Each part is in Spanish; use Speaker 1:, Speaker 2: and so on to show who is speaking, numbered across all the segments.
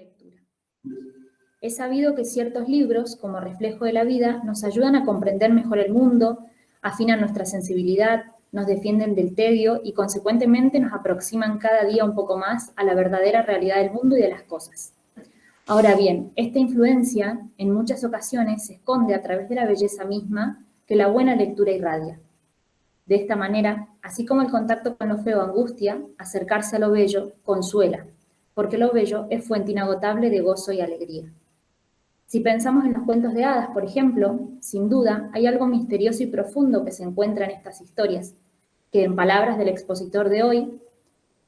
Speaker 1: lectura. Es sabido que ciertos libros, como reflejo de la vida, nos ayudan a comprender mejor el mundo, afinan nuestra sensibilidad, nos defienden del tedio y, consecuentemente, nos aproximan cada día un poco más a la verdadera realidad del mundo y de las cosas. Ahora bien, esta influencia, en muchas ocasiones, se esconde a través de la belleza misma que la buena lectura irradia. De esta manera, así como el contacto con lo feo angustia, acercarse a lo bello consuela, porque lo bello es fuente inagotable de gozo y alegría. Si pensamos en los cuentos de hadas, por ejemplo, sin duda hay algo misterioso y profundo que se encuentra en estas historias, que en palabras del expositor de hoy,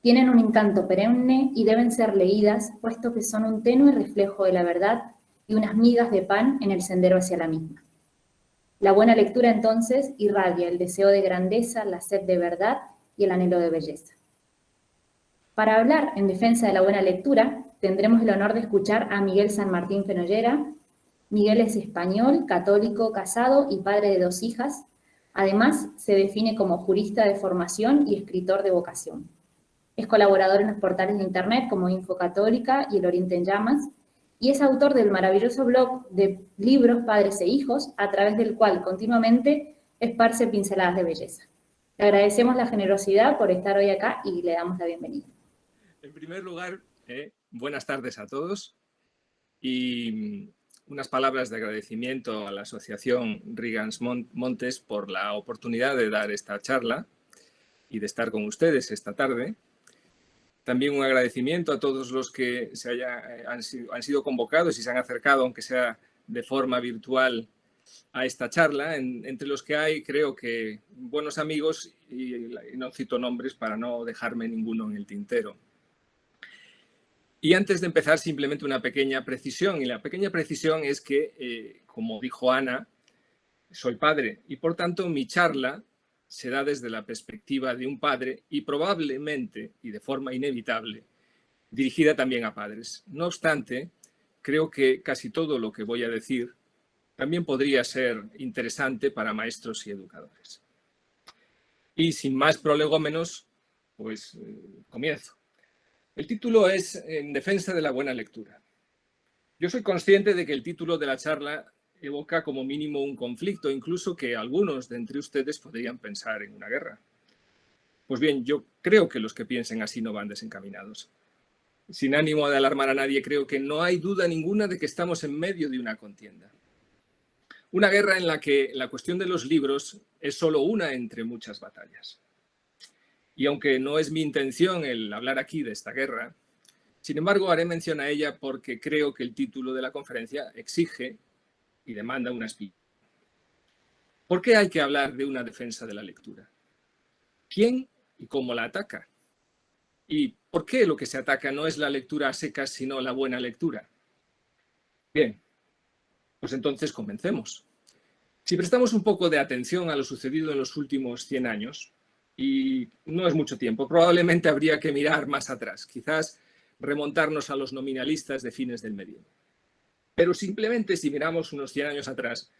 Speaker 1: tienen un encanto perenne y deben ser leídas, puesto que son un tenue reflejo de la verdad y unas migas de pan en el sendero hacia la misma. La buena lectura, entonces, irradia el deseo de grandeza, la sed de verdad y el anhelo de belleza. Para hablar en defensa de la buena lectura, tendremos el honor de escuchar a Miguel San Martín Fenollera. Miguel es español, católico, casado y padre de 2 hijas. Además, se define como jurista de formación y escritor de vocación. Es colaborador en los portales de internet como Infocatólica y El Oriente en Llamas, y es autor del maravilloso blog de libros Padres e Hijos, a través del cual continuamente esparce pinceladas de belleza. Le agradecemos la generosidad por estar hoy acá y le damos la bienvenida.
Speaker 2: En primer lugar, buenas tardes a todos y unas palabras de agradecimiento a la Asociación Rigans Montes por la oportunidad de dar esta charla y de estar con ustedes esta tarde. También un agradecimiento a todos los que han sido convocados y se han acercado, aunque sea de forma virtual, a esta charla, entre los que hay, creo que, buenos amigos, y no cito nombres para no dejarme ninguno en el tintero. Y antes de empezar, simplemente una pequeña precisión, y la pequeña precisión es que, como dijo Ana, soy padre, y por tanto mi charla se da desde la perspectiva de un padre y probablemente, y de forma inevitable, dirigida también a padres. No obstante, creo que casi todo lo que voy a decir también podría ser interesante para maestros y educadores. Y sin más prolegómenos, pues comienzo. El título es En defensa de la buena lectura. Yo soy consciente de que el título de la charla evoca como mínimo un conflicto, incluso que algunos de entre ustedes podrían pensar en una guerra. Pues bien, yo creo que los que piensen así no van desencaminados. Sin ánimo de alarmar a nadie, creo que no hay duda ninguna de que estamos en medio de una contienda. Una guerra en la que la cuestión de los libros es solo una entre muchas batallas. Y aunque no es mi intención el hablar aquí de esta guerra, sin embargo haré mención a ella porque creo que el título de la conferencia exige y demanda una explicación. ¿Por qué hay que hablar de una defensa de la lectura? ¿Quién y cómo la ataca? ¿Y por qué lo que se ataca no es la lectura a secas, sino la buena lectura? Bien, pues entonces comencemos. Si prestamos un poco de atención a lo sucedido en los últimos 100 años, y no es mucho tiempo, probablemente habría que mirar más atrás, quizás remontarnos a los nominalistas de fines del medievo. Pero simplemente si miramos unos 100 años atrás,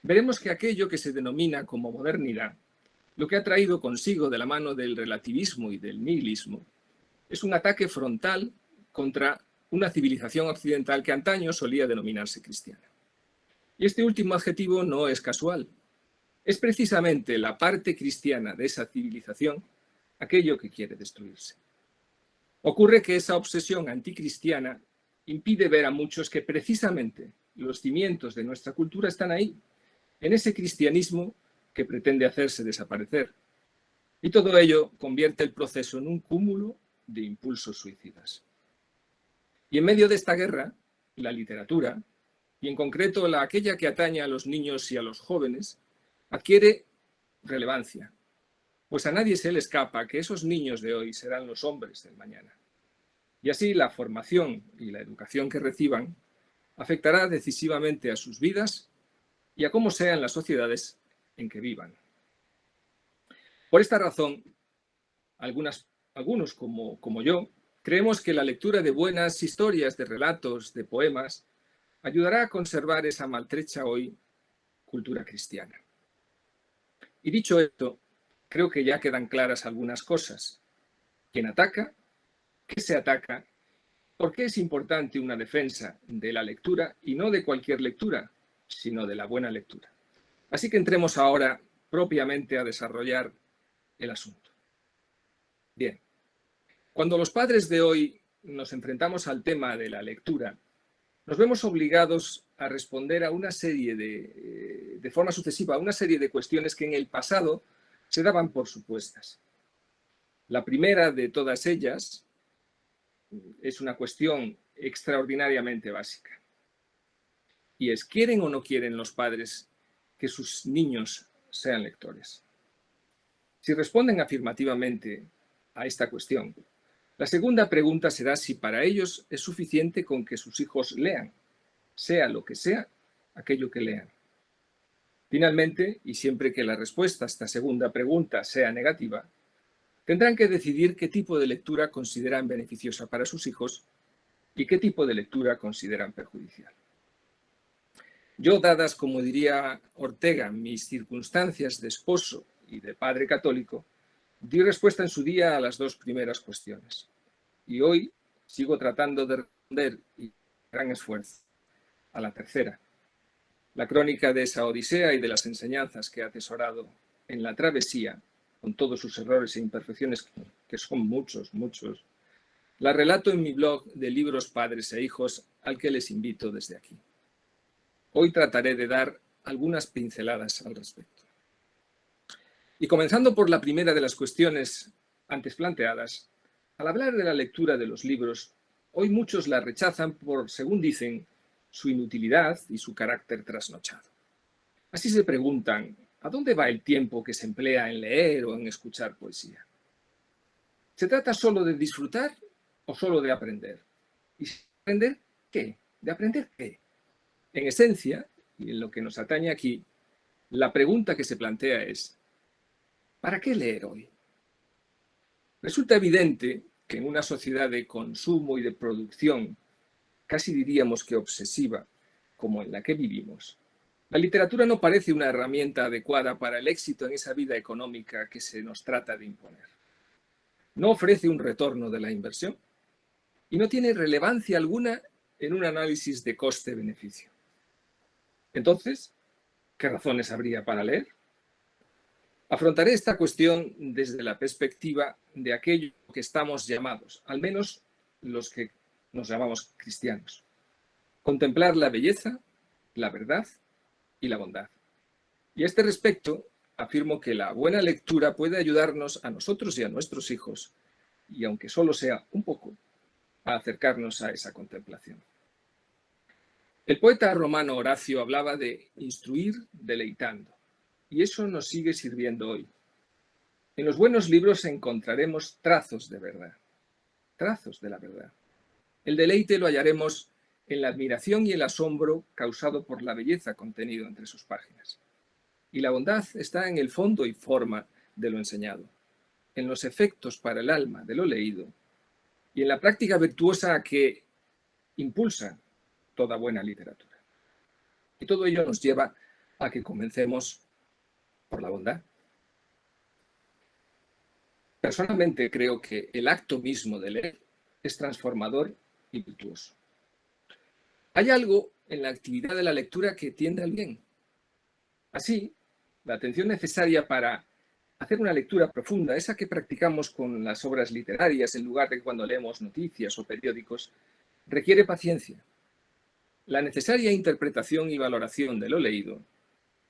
Speaker 2: veremos que aquello que se denomina como modernidad, lo que ha traído consigo de la mano del relativismo y del nihilismo, es un ataque frontal contra una civilización occidental que antaño solía denominarse cristiana. Y este último adjetivo no es casual. Es precisamente la parte cristiana de esa civilización aquello que quiere destruirse. Ocurre que esa obsesión anticristiana impide ver a muchos que precisamente los cimientos de nuestra cultura están ahí, en ese cristianismo que pretende hacerse desaparecer. Y todo ello convierte el proceso en un cúmulo de impulsos suicidas. Y en medio de esta guerra, la literatura, y en concreto aquella que atañe a los niños y a los jóvenes, adquiere relevancia, pues a nadie se le escapa que esos niños de hoy serán los hombres del mañana. Y así la formación y la educación que reciban afectará decisivamente a sus vidas y a cómo sean las sociedades en que vivan. Por esta razón, algunos como yo, creemos que la lectura de buenas historias, de relatos, de poemas, ayudará a conservar esa maltrecha hoy cultura cristiana. Y dicho esto, creo que ya quedan claras algunas cosas. ¿Quién ataca? ¿Qué se ataca? ¿Por qué es importante una defensa de la lectura y no de cualquier lectura, sino de la buena lectura? Así que entremos ahora propiamente a desarrollar el asunto. Bien, cuando los padres de hoy nos enfrentamos al tema de la lectura, nos vemos obligados a responder a una serie de forma sucesiva, a una serie de cuestiones que en el pasado se daban por supuestas. La primera de todas ellas es una cuestión extraordinariamente básica. Y es, ¿quieren o no quieren los padres que sus niños sean lectores? Si responden afirmativamente a esta cuestión, la segunda pregunta será si para ellos es suficiente con que sus hijos lean, sea lo que sea, aquello que lean. Finalmente, y siempre que la respuesta a esta segunda pregunta sea negativa, tendrán que decidir qué tipo de lectura consideran beneficiosa para sus hijos y qué tipo de lectura consideran perjudicial. Yo, dadas, como diría Ortega, mis circunstancias de esposo y de padre católico, di respuesta en su día a las dos primeras cuestiones. Y hoy sigo tratando de responder, y gran esfuerzo, a la tercera. La crónica de esa odisea y de las enseñanzas que ha atesorado en la travesía, con todos sus errores e imperfecciones, que son muchos, muchos, la relato en mi blog de libros padres e hijos, al que les invito desde aquí. Hoy trataré de dar algunas pinceladas al respecto. Y comenzando por la primera de las cuestiones antes planteadas, al hablar de la lectura de los libros, hoy muchos la rechazan por, según dicen, su inutilidad y su carácter trasnochado. Así se preguntan, ¿a dónde va el tiempo que se emplea en leer o en escuchar poesía? ¿Se trata solo de disfrutar o solo de aprender? ¿Y aprender qué? ¿De aprender qué? En esencia, y en lo que nos atañe aquí, la pregunta que se plantea es, ¿para qué leer hoy? Resulta evidente que en una sociedad de consumo y de producción, casi diríamos que obsesiva, como en la que vivimos, la literatura no parece una herramienta adecuada para el éxito en esa vida económica que se nos trata de imponer. No ofrece un retorno de la inversión y no tiene relevancia alguna en un análisis de coste-beneficio. Entonces, ¿qué razones habría para leer? Afrontaré esta cuestión desde la perspectiva de aquello que estamos llamados, al menos los que nos llamamos cristianos. Contemplar la belleza, la verdad y la bondad. Y a este respecto, afirmo que la buena lectura puede ayudarnos a nosotros y a nuestros hijos, y aunque solo sea un poco, a acercarnos a esa contemplación. El poeta romano Horacio hablaba de instruir deleitando, y eso nos sigue sirviendo hoy. En los buenos libros encontraremos trazos de verdad, trazos de la verdad. El deleite lo hallaremos en la admiración y el asombro causado por la belleza contenido entre sus páginas. Y la bondad está en el fondo y forma de lo enseñado, en los efectos para el alma de lo leído y en la práctica virtuosa que impulsa toda buena literatura. Y todo ello nos lleva a que comencemos por la bondad. Personalmente creo que el acto mismo de leer es transformador y virtuoso. Hay algo en la actividad de la lectura que tiende al bien. Así, la atención necesaria para hacer una lectura profunda, esa que practicamos con las obras literarias en lugar de cuando leemos noticias o periódicos, requiere paciencia. La necesaria interpretación y valoración de lo leído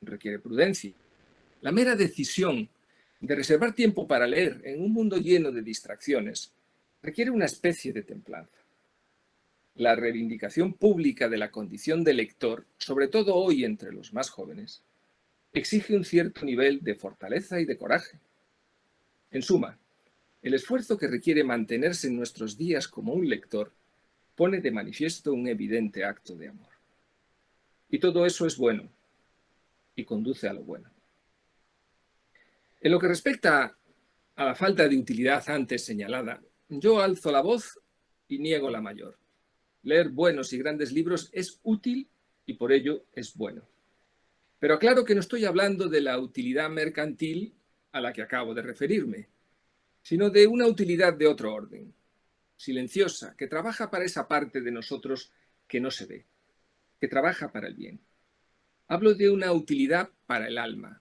Speaker 2: requiere prudencia. La mera decisión de reservar tiempo para leer en un mundo lleno de distracciones requiere una especie de templanza. La reivindicación pública de la condición de lector, sobre todo hoy entre los más jóvenes, exige un cierto nivel de fortaleza y de coraje. En suma, el esfuerzo que requiere mantenerse en nuestros días como un lector pone de manifiesto un evidente acto de amor. Y todo eso es bueno y conduce a lo bueno. En lo que respecta a la falta de utilidad antes señalada, yo alzo la voz y niego la mayor. Leer buenos y grandes libros es útil y por ello es bueno. Pero aclaro que no estoy hablando de la utilidad mercantil a la que acabo de referirme, sino de una utilidad de otro orden. silenciosa, que trabaja para esa parte de nosotros que no se ve, que trabaja para el bien. Hablo de una utilidad para el alma,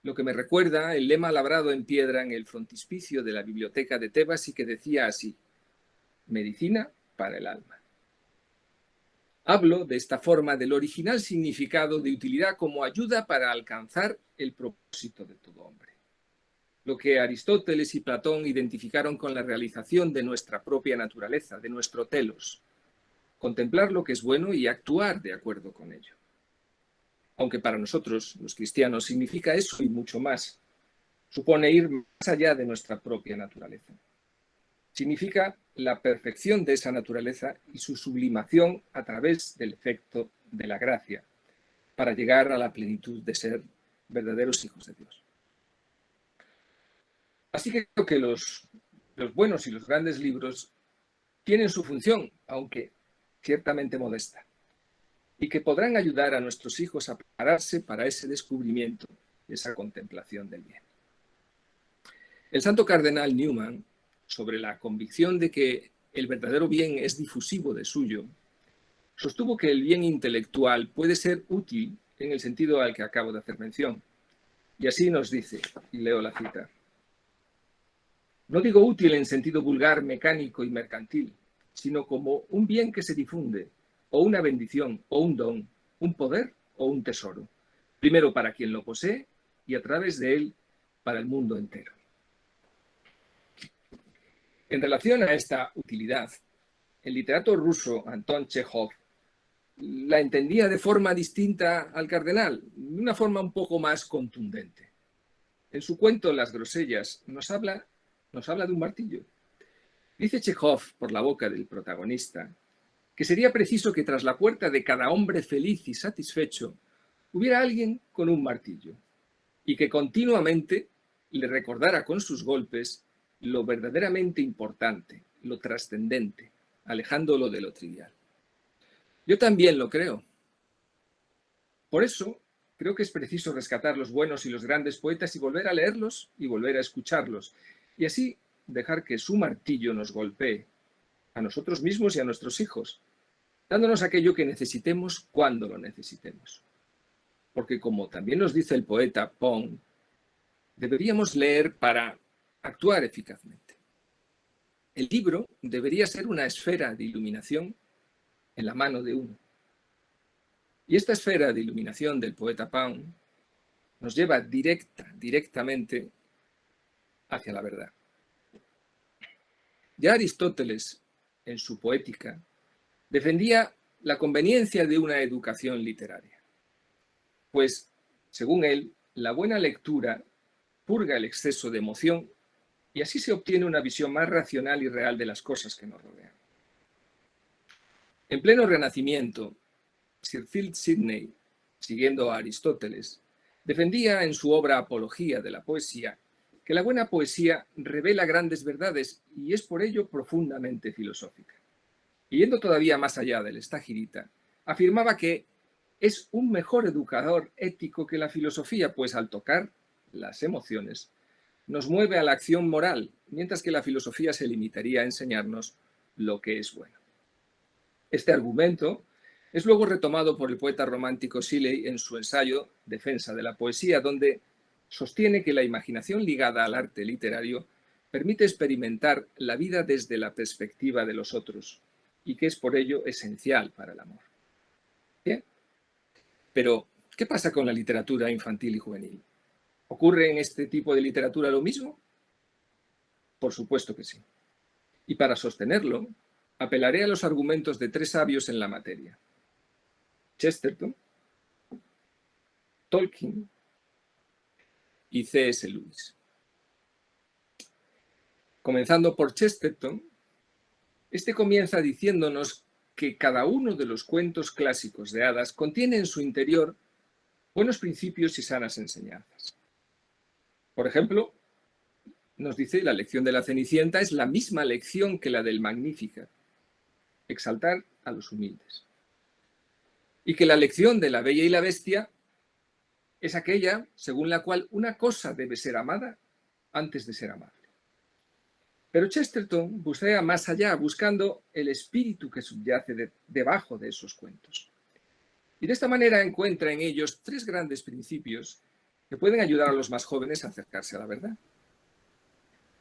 Speaker 2: lo que me recuerda el lema labrado en piedra en el frontispicio de la biblioteca de Tebas y que decía así: medicina para el alma. Hablo de esta forma del original significado de utilidad como ayuda para alcanzar el propósito de todo hombre. Lo que Aristóteles y Platón identificaron con la realización de nuestra propia naturaleza, de nuestro telos. Contemplar lo que es bueno y actuar de acuerdo con ello. Aunque para nosotros, los cristianos, significa eso y mucho más. Supone ir más allá de nuestra propia naturaleza. Significa la perfección de esa naturaleza y su sublimación a través del efecto de la gracia, para llegar a la plenitud de ser verdaderos hijos de Dios. Así que creo que los buenos y los grandes libros tienen su función, aunque ciertamente modesta, y que podrán ayudar a nuestros hijos a prepararse para ese descubrimiento, esa contemplación del bien. El santo cardenal Newman, sobre la convicción de que el verdadero bien es difusivo de suyo, sostuvo que el bien intelectual puede ser útil en el sentido al que acabo de hacer mención. Y así nos dice, y leo la cita: no digo útil en sentido vulgar, mecánico y mercantil, sino como un bien que se difunde, o una bendición, o un don, un poder o un tesoro, primero para quien lo posee y a través de él para el mundo entero. En relación a esta utilidad, el literato ruso Anton Chejov la entendía de forma distinta al cardenal, de una forma un poco más contundente. En su cuento Las grosellas nos habla de un martillo. Dice Chejov, por la boca del protagonista, que sería preciso que tras la puerta de cada hombre feliz y satisfecho hubiera alguien con un martillo y que continuamente le recordara con sus golpes lo verdaderamente importante, lo trascendente, alejándolo de lo trivial. Yo también lo creo. Por eso creo que es preciso rescatar los buenos y los grandes poetas y volver a leerlos y volver a escucharlos, y así dejar que su martillo nos golpee, a nosotros mismos y a nuestros hijos, dándonos aquello que necesitemos cuando lo necesitemos. Porque como también nos dice el poeta Pong, deberíamos leer para actuar eficazmente. El libro debería ser una esfera de iluminación en la mano de uno. Y esta esfera de iluminación del poeta Pong nos lleva directamente hacia la verdad. Ya Aristóteles, en su Poética, defendía la conveniencia de una educación literaria, pues, según él, la buena lectura purga el exceso de emoción y así se obtiene una visión más racional y real de las cosas que nos rodean. En pleno Renacimiento, Sir Philip Sidney, siguiendo a Aristóteles, defendía en su obra Apología de la Poesía que la buena poesía revela grandes verdades y es por ello profundamente filosófica. Y yendo todavía más allá del Estagirita, afirmaba que es un mejor educador ético que la filosofía, pues al tocar las emociones nos mueve a la acción moral, mientras que la filosofía se limitaría a enseñarnos lo que es bueno. Este argumento es luego retomado por el poeta romántico Shelley en su ensayo Defensa de la poesía, donde sostiene que la imaginación ligada al arte literario permite experimentar la vida desde la perspectiva de los otros y que es por ello esencial para el amor. ¿Bien? Pero, ¿qué pasa con la literatura infantil y juvenil? ¿Ocurre en este tipo de literatura lo mismo? Por supuesto que sí. Y para sostenerlo, apelaré a los argumentos de tres sabios en la materia: Chesterton, Tolkien y C.S. Lewis. Comenzando por Chesterton, este comienza diciéndonos que cada uno de los cuentos clásicos de hadas contiene en su interior buenos principios y sanas enseñanzas. Por ejemplo, nos dice la lección de la Cenicienta es la misma lección que la del Magnificat, exaltar a los humildes. Y que la lección de la Bella y la Bestia es aquella según la cual una cosa debe ser amada antes de ser amable. Pero Chesterton bucea más allá, buscando el espíritu que subyace debajo de esos cuentos. Y de esta manera encuentra en ellos 3 grandes principios que pueden ayudar a los más jóvenes a acercarse a la verdad.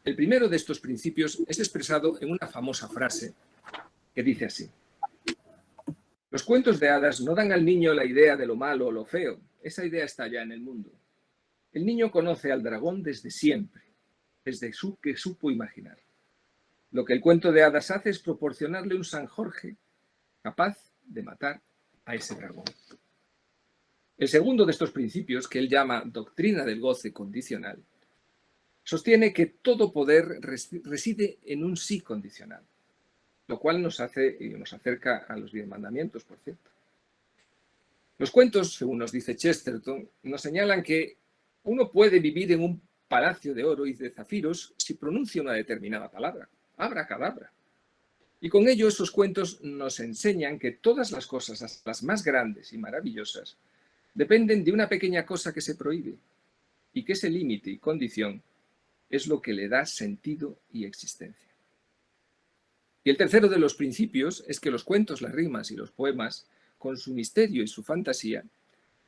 Speaker 2: El primero de estos principios es expresado en una famosa frase que dice así: los cuentos de hadas no dan al niño la idea de lo malo o lo feo, esa idea está ya en el mundo. El niño conoce al dragón desde siempre, desde que supo imaginar. Lo que el cuento de hadas hace es proporcionarle un San Jorge capaz de matar a ese dragón. El segundo de estos principios, que él llama doctrina del goce condicional, sostiene que todo poder reside en un sí condicional, lo cual nos acerca a los 10 mandamientos, por cierto. Los cuentos, según nos dice Chesterton, nos señalan que uno puede vivir en un palacio de oro y de zafiros si pronuncia una determinada palabra, abracadabra. Y con ello esos cuentos nos enseñan que todas las cosas, hasta las más grandes y maravillosas, dependen de una pequeña cosa que se prohíbe, y que ese límite y condición es lo que le da sentido y existencia. Y el tercero de los principios es que los cuentos, las rimas y los poemas, con su misterio y su fantasía,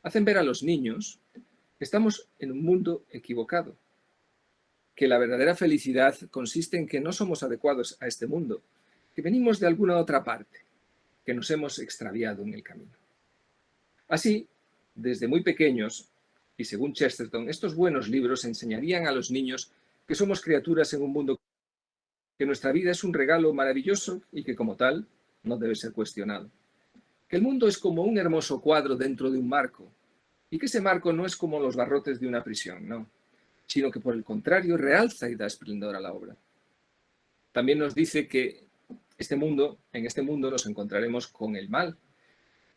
Speaker 2: hacen ver a los niños que estamos en un mundo equivocado, que la verdadera felicidad consiste en que no somos adecuados a este mundo, que venimos de alguna otra parte, que nos hemos extraviado en el camino. Así, desde muy pequeños, y según Chesterton, estos buenos libros enseñarían a los niños que somos criaturas en un mundo, que nuestra vida es un regalo maravilloso y que como tal no debe ser cuestionado. Que el mundo es como un hermoso cuadro dentro de un marco, y que ese marco no es como los barrotes de una prisión, no, sino que por el contrario realza y da esplendor a la obra. También nos dice que en este mundo nos encontraremos con el mal,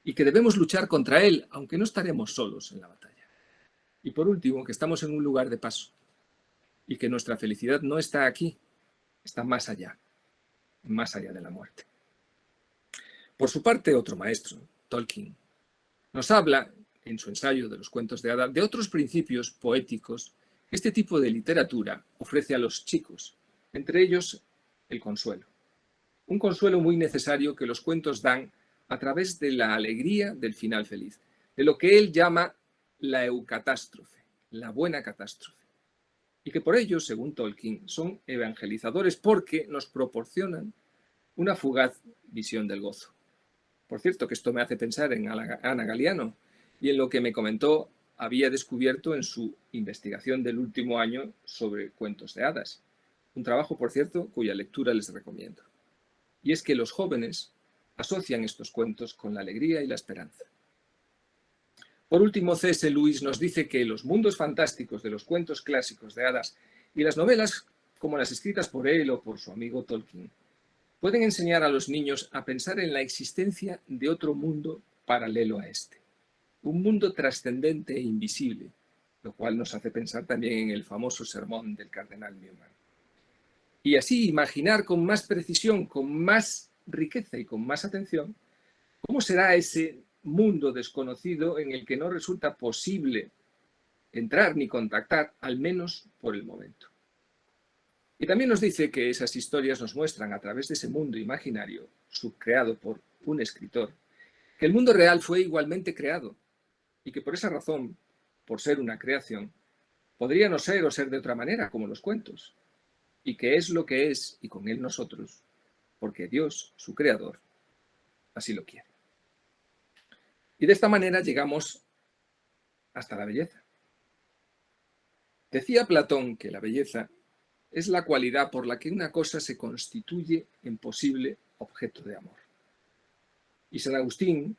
Speaker 2: y que debemos luchar contra él, aunque no estaremos solos en la batalla. Y por último, que estamos en un lugar de paso, y que nuestra felicidad no está aquí, está más allá de la muerte. Por su parte, otro maestro, Tolkien, nos habla, en su ensayo de los cuentos de hadas, de otros principios poéticos que este tipo de literatura ofrece a los chicos, entre ellos el consuelo. Un consuelo muy necesario que los cuentos dan a través de la alegría del final feliz, de lo que él llama la eucatástrofe, la buena catástrofe. Y que por ello, según Tolkien, son evangelizadores porque nos proporcionan una fugaz visión del gozo. Por cierto, que esto me hace pensar en Ana Galiano y en lo que me comentó había descubierto en su investigación del último año sobre cuentos de hadas. Un trabajo, por cierto, cuya lectura les recomiendo. Y es que los jóvenes asocian estos cuentos con la alegría y la esperanza. Por último, C.S. Lewis nos dice que los mundos fantásticos de los cuentos clásicos de hadas y las novelas, como las escritas por él o por su amigo Tolkien, pueden enseñar a los niños a pensar en la existencia de otro mundo paralelo a este. Un mundo trascendente e invisible, lo cual nos hace pensar también en el famoso sermón del cardenal Newman. Y así imaginar con más precisión, con más riqueza y con más atención, cómo será ese mundo desconocido en el que no resulta posible entrar ni contactar, al menos por el momento. Y también nos dice que esas historias nos muestran a través de ese mundo imaginario, subcreado por un escritor, que el mundo real fue igualmente creado y que por esa razón, por ser una creación, podría no ser o ser de otra manera, como los cuentos, y que es lo que es y con él nosotros, porque Dios, su creador, así lo quiere. Y de esta manera llegamos hasta la belleza. Decía Platón que la belleza es la cualidad por la que una cosa se constituye en posible objeto de amor. Y San Agustín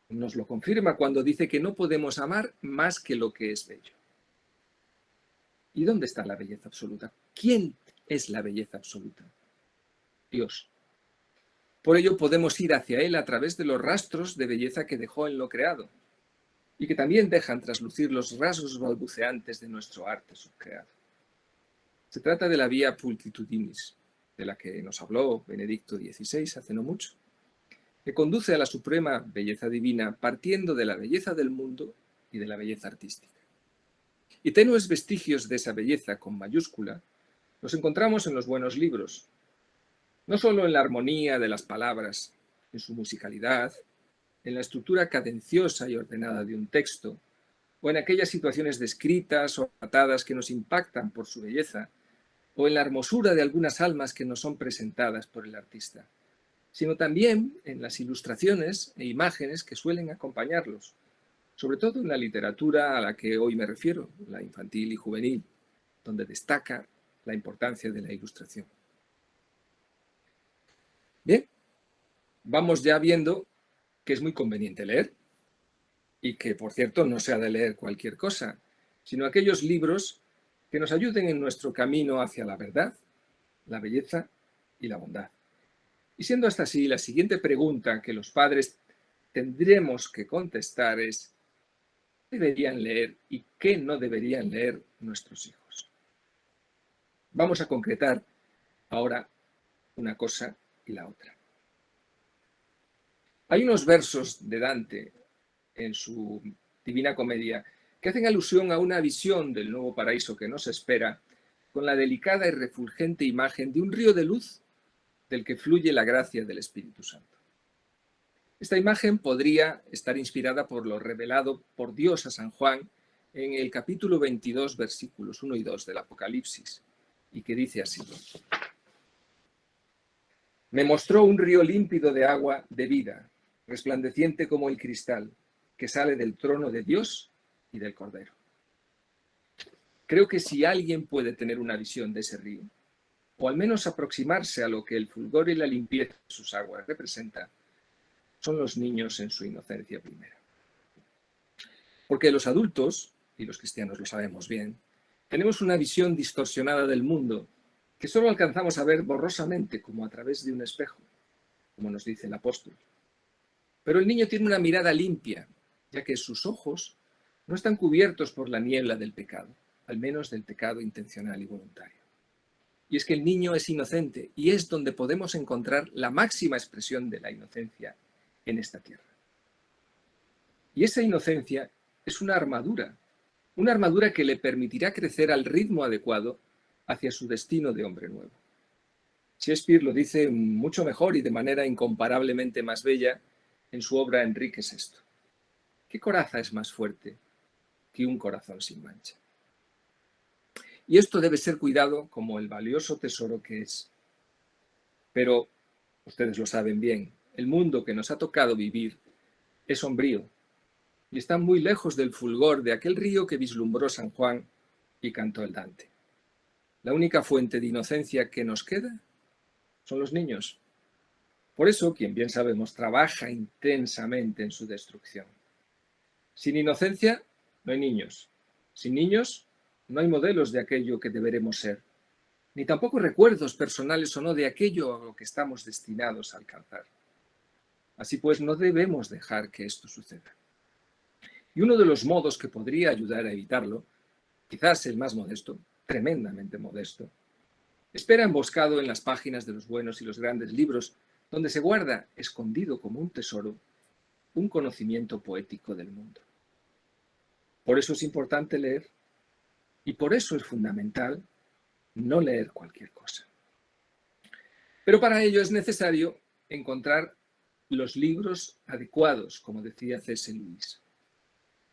Speaker 2: nos lo confirma cuando dice que no podemos amar más que lo que es bello. ¿Y dónde está la belleza absoluta? ¿Quién es la belleza absoluta? Dios. Por ello podemos ir hacia Él a través de los rastros de belleza que dejó en lo creado y que también dejan traslucir los rasgos balbuceantes de nuestro arte subcreado. Se trata de la vía pulcritudinis, de la que nos habló Benedicto XVI hace no mucho, que conduce a la suprema belleza divina partiendo de la belleza del mundo y de la belleza artística. Y tenues vestigios de esa belleza con mayúscula Los encontramos en los buenos libros, no solo en la armonía de las palabras, en su musicalidad, en la estructura cadenciosa y ordenada de un texto, o en aquellas situaciones descritas o tratadas que nos impactan por su belleza, o en la hermosura de algunas almas que nos son presentadas por el artista, sino también en las ilustraciones e imágenes que suelen acompañarlos, sobre todo en la literatura a la que hoy me refiero, la infantil y juvenil, donde destaca la importancia de la ilustración. Bien, vamos ya viendo que es muy conveniente leer y que, por cierto, no se ha de leer cualquier cosa, sino aquellos libros que nos ayuden en nuestro camino hacia la verdad, la belleza y la bondad. Y siendo hasta así, la siguiente pregunta que los padres tendremos que contestar es: ¿qué deberían leer y qué no deberían leer nuestros hijos? Vamos a concretar ahora una cosa y la otra. Hay unos versos de Dante en su Divina Comedia que hacen alusión a una visión del nuevo paraíso que nos espera, con la delicada y refulgente imagen de un río de luz del que fluye la gracia del Espíritu Santo. Esta imagen podría estar inspirada por lo revelado por Dios a San Juan en el capítulo 22, versículos 1 y 2 del Apocalipsis, y que dice así: me mostró un río límpido de agua de vida, resplandeciente como el cristal, que sale del trono de Dios y del Cordero. Creo que si alguien puede tener una visión de ese río, o al menos aproximarse a lo que el fulgor y la limpieza de sus aguas representa, son los niños en su inocencia primera. Porque los adultos, y los cristianos lo sabemos bien, tenemos una visión distorsionada del mundo que solo alcanzamos a ver borrosamente, como a través de un espejo, como nos dice el apóstol. Pero el niño tiene una mirada limpia, ya que sus ojos no están cubiertos por la niebla del pecado, al menos del pecado intencional y voluntario. Y es que el niño es inocente y es donde podemos encontrar la máxima expresión de la inocencia en esta tierra. Y esa inocencia es una armadura que le permitirá crecer al ritmo adecuado hacia su destino de hombre nuevo. Shakespeare lo dice mucho mejor y de manera incomparablemente más bella en su obra Enrique VI. ¿Qué coraza es más fuerte que un corazón sin mancha? Y esto debe ser cuidado como el valioso tesoro que es. Pero, ustedes lo saben bien, el mundo que nos ha tocado vivir es sombrío y está muy lejos del fulgor de aquel río que vislumbró San Juan y cantó el Dante. La única fuente de inocencia que nos queda son los niños. Por eso, quien bien sabemos, trabaja intensamente en su destrucción. Sin inocencia no hay niños. Sin niños no hay modelos de aquello que deberemos ser, ni tampoco recuerdos personales o no de aquello a lo que estamos destinados a alcanzar. Así pues, no debemos dejar que esto suceda. Y uno de los modos que podría ayudar a evitarlo, quizás el más modesto, tremendamente modesto, espera emboscado en las páginas de los buenos y los grandes libros, donde se guarda, escondido como un tesoro, un conocimiento poético del mundo. Por eso es importante leer, y por eso es fundamental no leer cualquier cosa. Pero para ello es necesario encontrar los libros adecuados, como decía C.S. Lewis.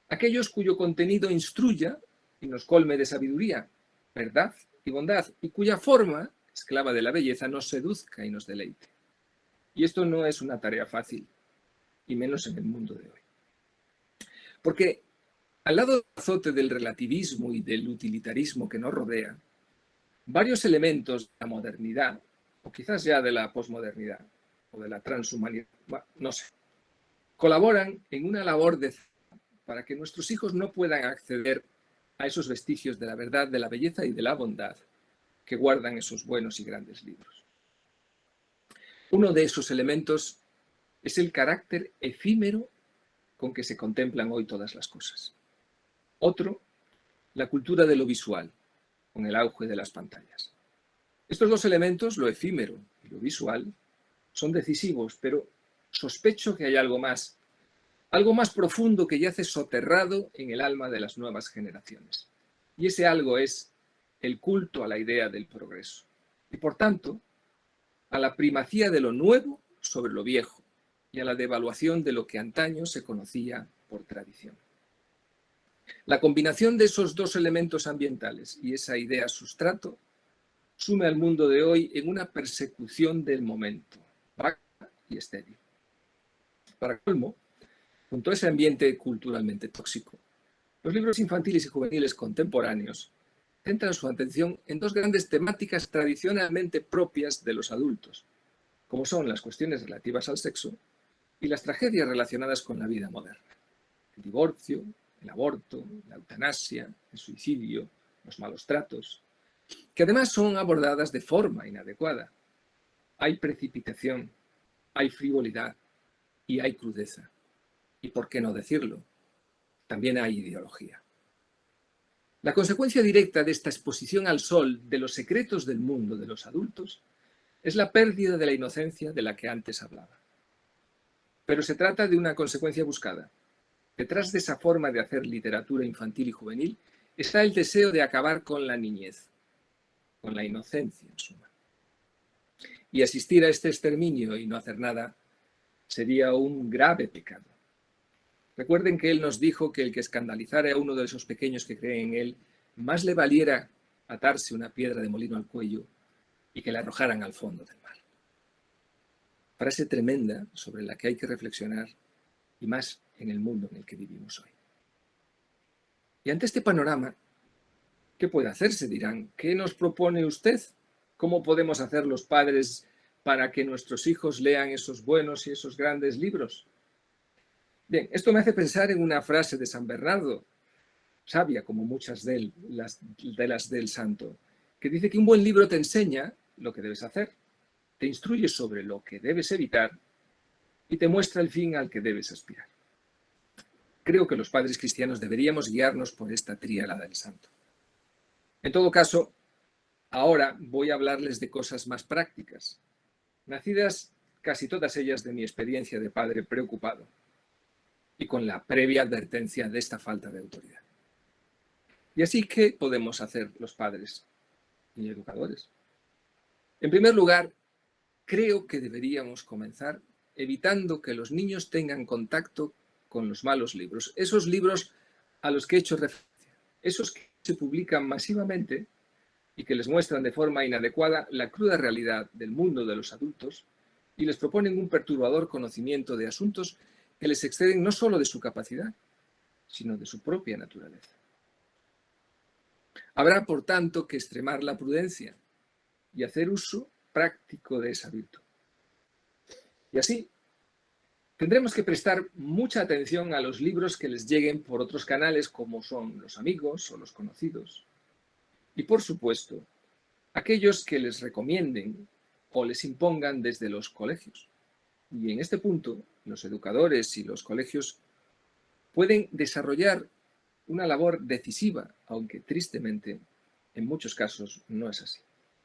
Speaker 2: Aquellos cuyo contenido instruya y nos colme de sabiduría, verdad y bondad, y cuya forma, esclava de la belleza, nos seduzca y nos deleite. Y esto no es una tarea fácil, y menos en el mundo de hoy. Porque al lado del azote del relativismo y del utilitarismo que nos rodea, varios elementos de la modernidad, o quizás ya de la posmodernidad, o de la transhumanidad, no sé, colaboran en una labor para que nuestros hijos no puedan acceder a esos vestigios de la verdad, de la belleza y de la bondad que guardan esos buenos y grandes libros. Uno de esos elementos es el carácter efímero con que se contemplan hoy todas las cosas. Otro, la cultura de lo visual, con el auge de las pantallas. Estos dos elementos, lo efímero y lo visual, son decisivos, pero sospecho que hay algo más profundo que yace soterrado en el alma de las nuevas generaciones. Y ese algo es el culto a la idea del progreso y, por tanto, a la primacía de lo nuevo sobre lo viejo y a la devaluación de lo que antaño se conocía por tradición. La combinación de esos dos elementos ambientales y esa idea sustrato sume al mundo de hoy en una persecución del momento, vaga y estéril. Para colmo, junto a ese ambiente culturalmente tóxico, los libros infantiles y juveniles contemporáneos centran su atención en dos grandes temáticas tradicionalmente propias de los adultos, como son las cuestiones relativas al sexo y las tragedias relacionadas con la vida moderna. El divorcio, el aborto, la eutanasia, el suicidio, los malos tratos, que además son abordadas de forma inadecuada. Hay precipitación, hay frivolidad y hay crudeza. Y por qué no decirlo, también hay ideología. La consecuencia directa de esta exposición al sol de los secretos del mundo de los adultos es la pérdida de la inocencia de la que antes hablaba. Pero se trata de una consecuencia buscada. Detrás de esa forma de hacer literatura infantil y juvenil está el deseo de acabar con la niñez, con la inocencia en suma. Y asistir a este exterminio y no hacer nada sería un grave pecado. Recuerden que él nos dijo que el que escandalizara a uno de esos pequeños que creen en él, más le valiera atarse una piedra de molino al cuello y que la arrojaran al fondo del mar. Frase tremenda sobre la que hay que reflexionar, y más en el mundo en el que vivimos hoy. Y ante este panorama, ¿qué puede hacerse? Dirán, ¿qué nos propone usted? ¿Cómo podemos hacer los padres para que nuestros hijos lean esos buenos y esos grandes libros? Bien, esto me hace pensar en una frase de San Bernardo, sabia como muchas de las del santo, que dice que un buen libro te enseña lo que debes hacer, te instruye sobre lo que debes evitar y te muestra el fin al que debes aspirar. Creo que los padres cristianos deberíamos guiarnos por esta tríada del santo. En todo caso, ahora voy a hablarles de cosas más prácticas, nacidas casi todas ellas de mi experiencia de padre preocupado y con la previa advertencia de esta falta de autoridad. Y así, ¿qué podemos hacer los padres y educadores? En primer lugar, creo que deberíamos comenzar evitando que los niños tengan contacto con los malos libros, esos libros a los que he hecho referencia, esos que se publican masivamente y que les muestran de forma inadecuada la cruda realidad del mundo de los adultos y les proponen un perturbador conocimiento de asuntos que les exceden no solo de su capacidad, sino de su propia naturaleza. Habrá, por tanto, que extremar la prudencia y hacer uso práctico de esa virtud. Y así, tendremos que prestar mucha atención a los libros que les lleguen por otros canales como son los amigos o los conocidos. Y, por supuesto, aquellos que les recomienden o les impongan desde los colegios. Y en este punto, los educadores y los colegios pueden desarrollar una labor decisiva, aunque tristemente en muchos casos no es así.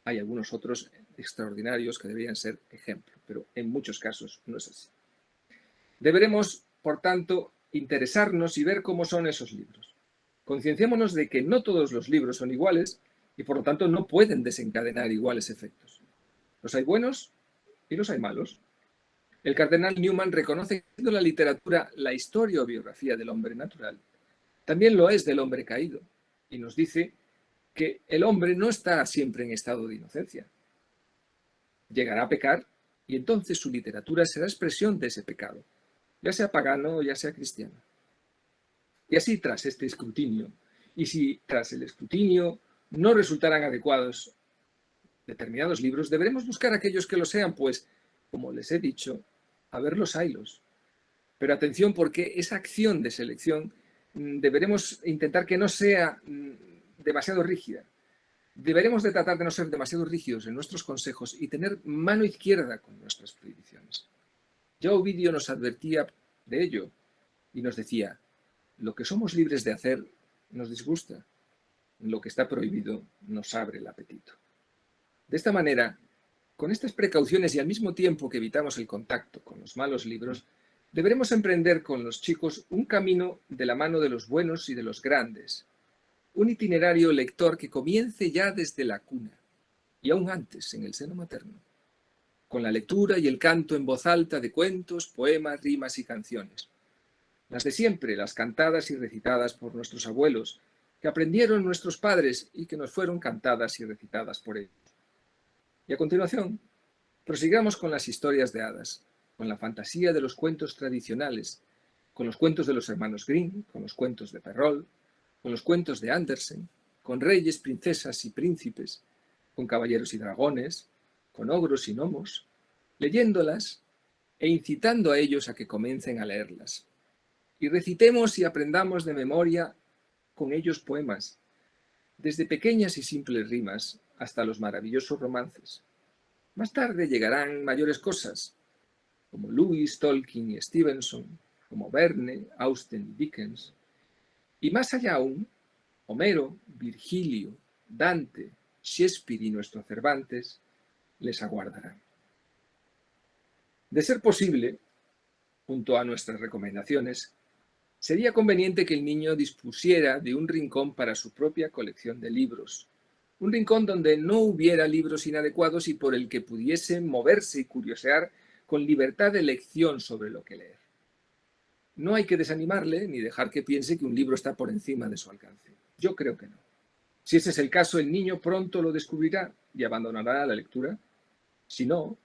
Speaker 2: Hay algunos otros extraordinarios que deberían ser ejemplo, pero en muchos casos no es así. Deberemos, por tanto, interesarnos y ver cómo son esos libros. Concienciémonos de que no todos los libros son iguales y por lo tanto no pueden desencadenar iguales efectos. Los hay buenos y los hay malos. El cardenal Newman reconoce que la literatura, la historia o biografía del hombre natural, también lo es del hombre caído, y nos dice que el hombre no está siempre en estado de inocencia. Llegará a pecar y entonces su literatura será expresión de ese pecado, ya sea pagano o ya sea cristiano. Y así, tras este escrutinio, y si tras el escrutinio no resultaran adecuados determinados libros, deberemos buscar aquellos que lo sean, pues, como les he dicho, a verlos haylos. Pero atención, porque esa acción de selección deberemos intentar que no sea demasiado rígida. Deberemos de tratar de no ser demasiado rígidos en nuestros consejos y tener mano izquierda con nuestras prohibiciones. Ya Ovidio nos advertía de ello y nos decía, lo que somos libres de hacer nos disgusta, lo que está prohibido nos abre el apetito. De esta manera, con estas precauciones y al mismo tiempo que evitamos el contacto con los malos libros, deberemos emprender con los chicos un camino de la mano de los buenos y de los grandes, un itinerario lector que comience ya desde la cuna y aún antes en el seno materno, con la lectura y el canto en voz alta de cuentos, poemas, rimas y canciones. Las de siempre, las cantadas y recitadas por nuestros abuelos, que aprendieron nuestros padres y que nos fueron cantadas y recitadas por ellos. Y a continuación, prosigamos con las historias de hadas, con la fantasía de los cuentos tradicionales, con los cuentos de los hermanos Grimm, con los cuentos de Perrault, con los cuentos de Andersen, con reyes, princesas y príncipes, con caballeros y dragones, con ogros y gnomos, leyéndolas e incitando a ellos a que comiencen a leerlas. Y recitemos y aprendamos de memoria con ellos poemas, desde pequeñas y simples rimas hasta los maravillosos romances. Más tarde llegarán mayores cosas, como Lewis, Tolkien y Stevenson, como Verne, Austen y Dickens, y más allá aún, Homero, Virgilio, Dante, Shakespeare y nuestro Cervantes les aguardarán. De ser posible, junto a nuestras recomendaciones, sería conveniente que el niño dispusiera de un rincón para su propia colección de libros, un rincón donde no hubiera libros inadecuados y por el que pudiese moverse y curiosear con libertad de elección sobre lo que leer. No hay que desanimarle ni dejar que piense que un libro está por encima de su alcance. Yo creo que no. Si ese es el caso, el niño pronto lo descubrirá y abandonará la lectura. Si no,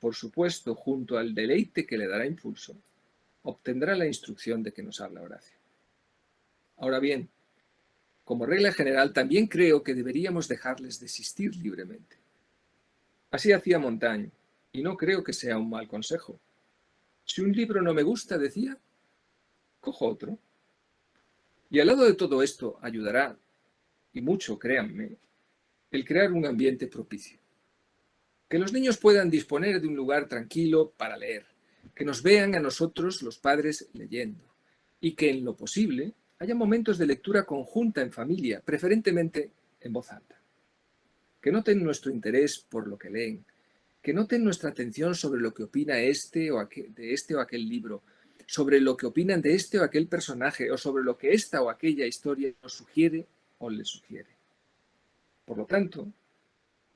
Speaker 2: por supuesto, junto al deleite que le dará impulso, obtendrá la instrucción de que nos habla Horacio. Ahora bien, como regla general, también creo que deberíamos dejarles desistir libremente. Así hacía Montaigne, y no creo que sea un mal consejo. Si un libro no me gusta, decía, cojo otro. Y al lado de todo esto ayudará, y mucho, créanme, el crear un ambiente propicio. Que los niños puedan disponer de un lugar tranquilo para leer, que nos vean a nosotros, los padres, leyendo, y que en lo posible haya momentos de lectura conjunta en familia, preferentemente en voz alta. Que noten nuestro interés por lo que leen, que noten nuestra atención sobre lo que opina de este o aquel libro, sobre lo que opinan de este o aquel personaje, o sobre lo que esta o aquella historia nos sugiere o les sugiere. Por lo tanto,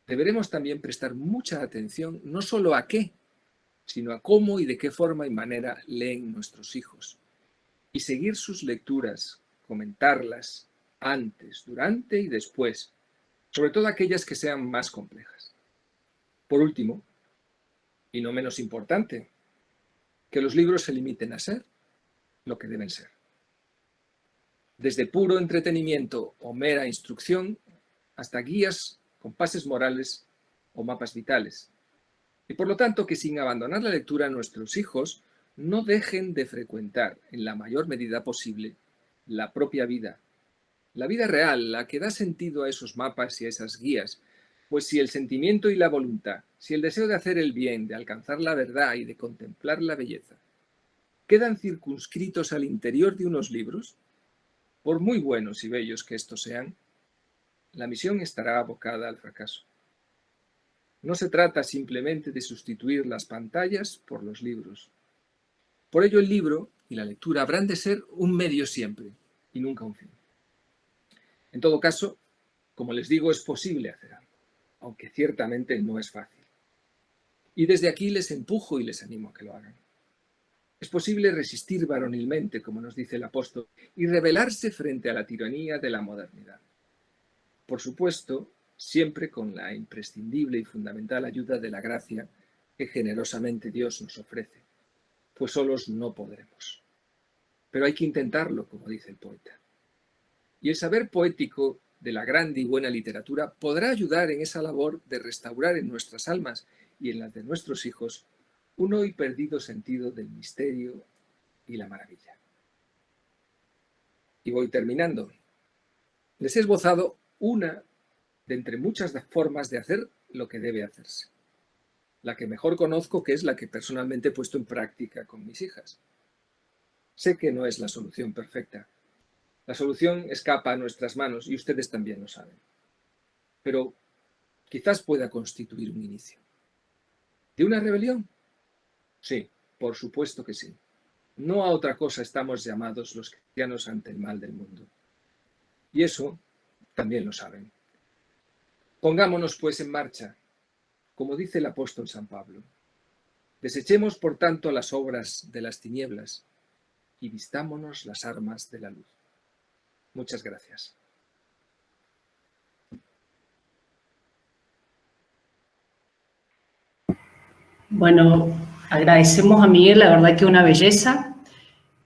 Speaker 2: deberemos también prestar mucha atención no solo a qué, sino a cómo y de qué forma y manera leen nuestros hijos, y seguir sus lecturas, comentarlas antes, durante y después, sobre todo aquellas que sean más complejas. Por último, y no menos importante, que los libros se limiten a ser lo que deben ser. Desde puro entretenimiento o mera instrucción hasta guías, compases morales o mapas vitales. Y por lo tanto que sin abandonar la lectura nuestros hijos no dejen de frecuentar en la mayor medida posible la propia vida, la vida real, la que da sentido a esos mapas y a esas guías, pues si el sentimiento y la voluntad, si el deseo de hacer el bien, de alcanzar la verdad y de contemplar la belleza, quedan circunscritos al interior de unos libros, por muy buenos y bellos que estos sean, la misión estará abocada al fracaso. No se trata simplemente de sustituir las pantallas por los libros. Por ello el libro y la lectura habrán de ser un medio siempre y nunca un fin. En todo caso, como les digo, es posible hacer algo, aunque ciertamente no es fácil. Y desde aquí les empujo y les animo a que lo hagan. Es posible resistir varonilmente, como nos dice el apóstol, y rebelarse frente a la tiranía de la modernidad. Por supuesto, siempre con la imprescindible y fundamental ayuda de la gracia que generosamente Dios nos ofrece, pues solos no podremos. Pero hay que intentarlo, como dice el poeta. Y el saber poético de la grande y buena literatura podrá ayudar en esa labor de restaurar en nuestras almas y en las de nuestros hijos un hoy perdido sentido del misterio y la maravilla. Y voy terminando. Les he esbozado una de entre muchas formas de hacer lo que debe hacerse. La que mejor conozco, que es la que personalmente he puesto en práctica con mis hijas. Sé que no es la solución perfecta. La solución escapa a nuestras manos y ustedes también lo saben. Pero quizás pueda constituir un inicio. ¿De una rebelión? Sí, por supuesto que sí. No a otra cosa estamos llamados los cristianos ante el mal del mundo. Y eso también lo saben. Pongámonos pues en marcha, como dice el apóstol San Pablo. Desechemos, por tanto, las obras de las tinieblas y vistámonos las armas de la luz. Muchas gracias.
Speaker 3: Bueno, agradecemos a Miguel, la verdad que una belleza,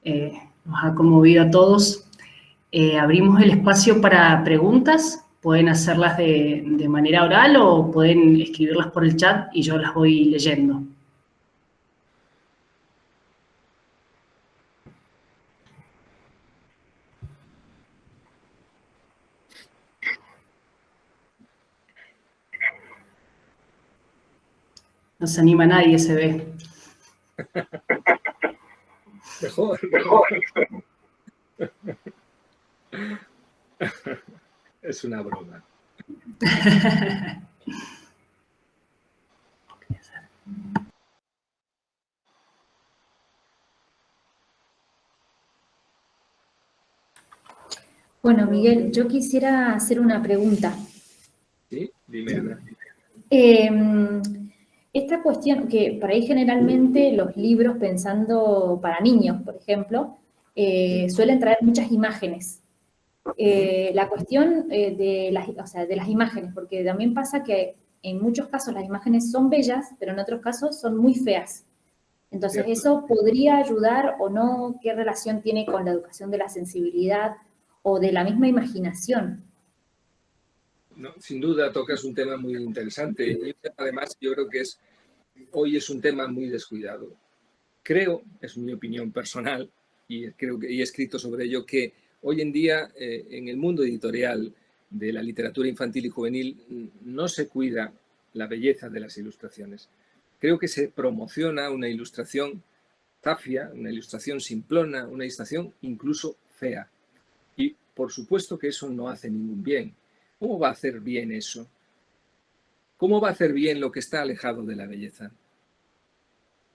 Speaker 3: nos ha conmovido a todos. Abrimos el espacio para preguntas, pueden hacerlas de manera oral o pueden escribirlas por el chat y yo las voy leyendo. No se anima nadie, se ve.
Speaker 2: Mejor. Es una broma.
Speaker 1: Bueno, Miguel, yo quisiera hacer una pregunta.
Speaker 2: Sí, dime, Ana.
Speaker 1: Esta cuestión, que por ahí generalmente los libros pensando para niños, por ejemplo, suelen traer muchas imágenes. La cuestión de las imágenes, porque también pasa que en muchos casos las imágenes son bellas, pero en otros casos son muy feas. Entonces,
Speaker 2: Cierto.
Speaker 1: ¿eso podría ayudar o no? ¿Qué relación tiene con la educación de la sensibilidad o de la misma imaginación?
Speaker 2: No, sin duda tocas un tema muy interesante y además yo creo que hoy es un tema muy descuidado. Creo, es mi opinión personal, y creo que he escrito sobre ello, que hoy en día en el mundo editorial de la literatura infantil y juvenil no se cuida la belleza de las ilustraciones. Creo que se promociona una ilustración zafia, una ilustración simplona, una ilustración incluso fea. Y por supuesto que eso no hace ningún bien. ¿Cómo va a hacer bien eso? ¿Cómo va a hacer bien lo que está alejado de la belleza?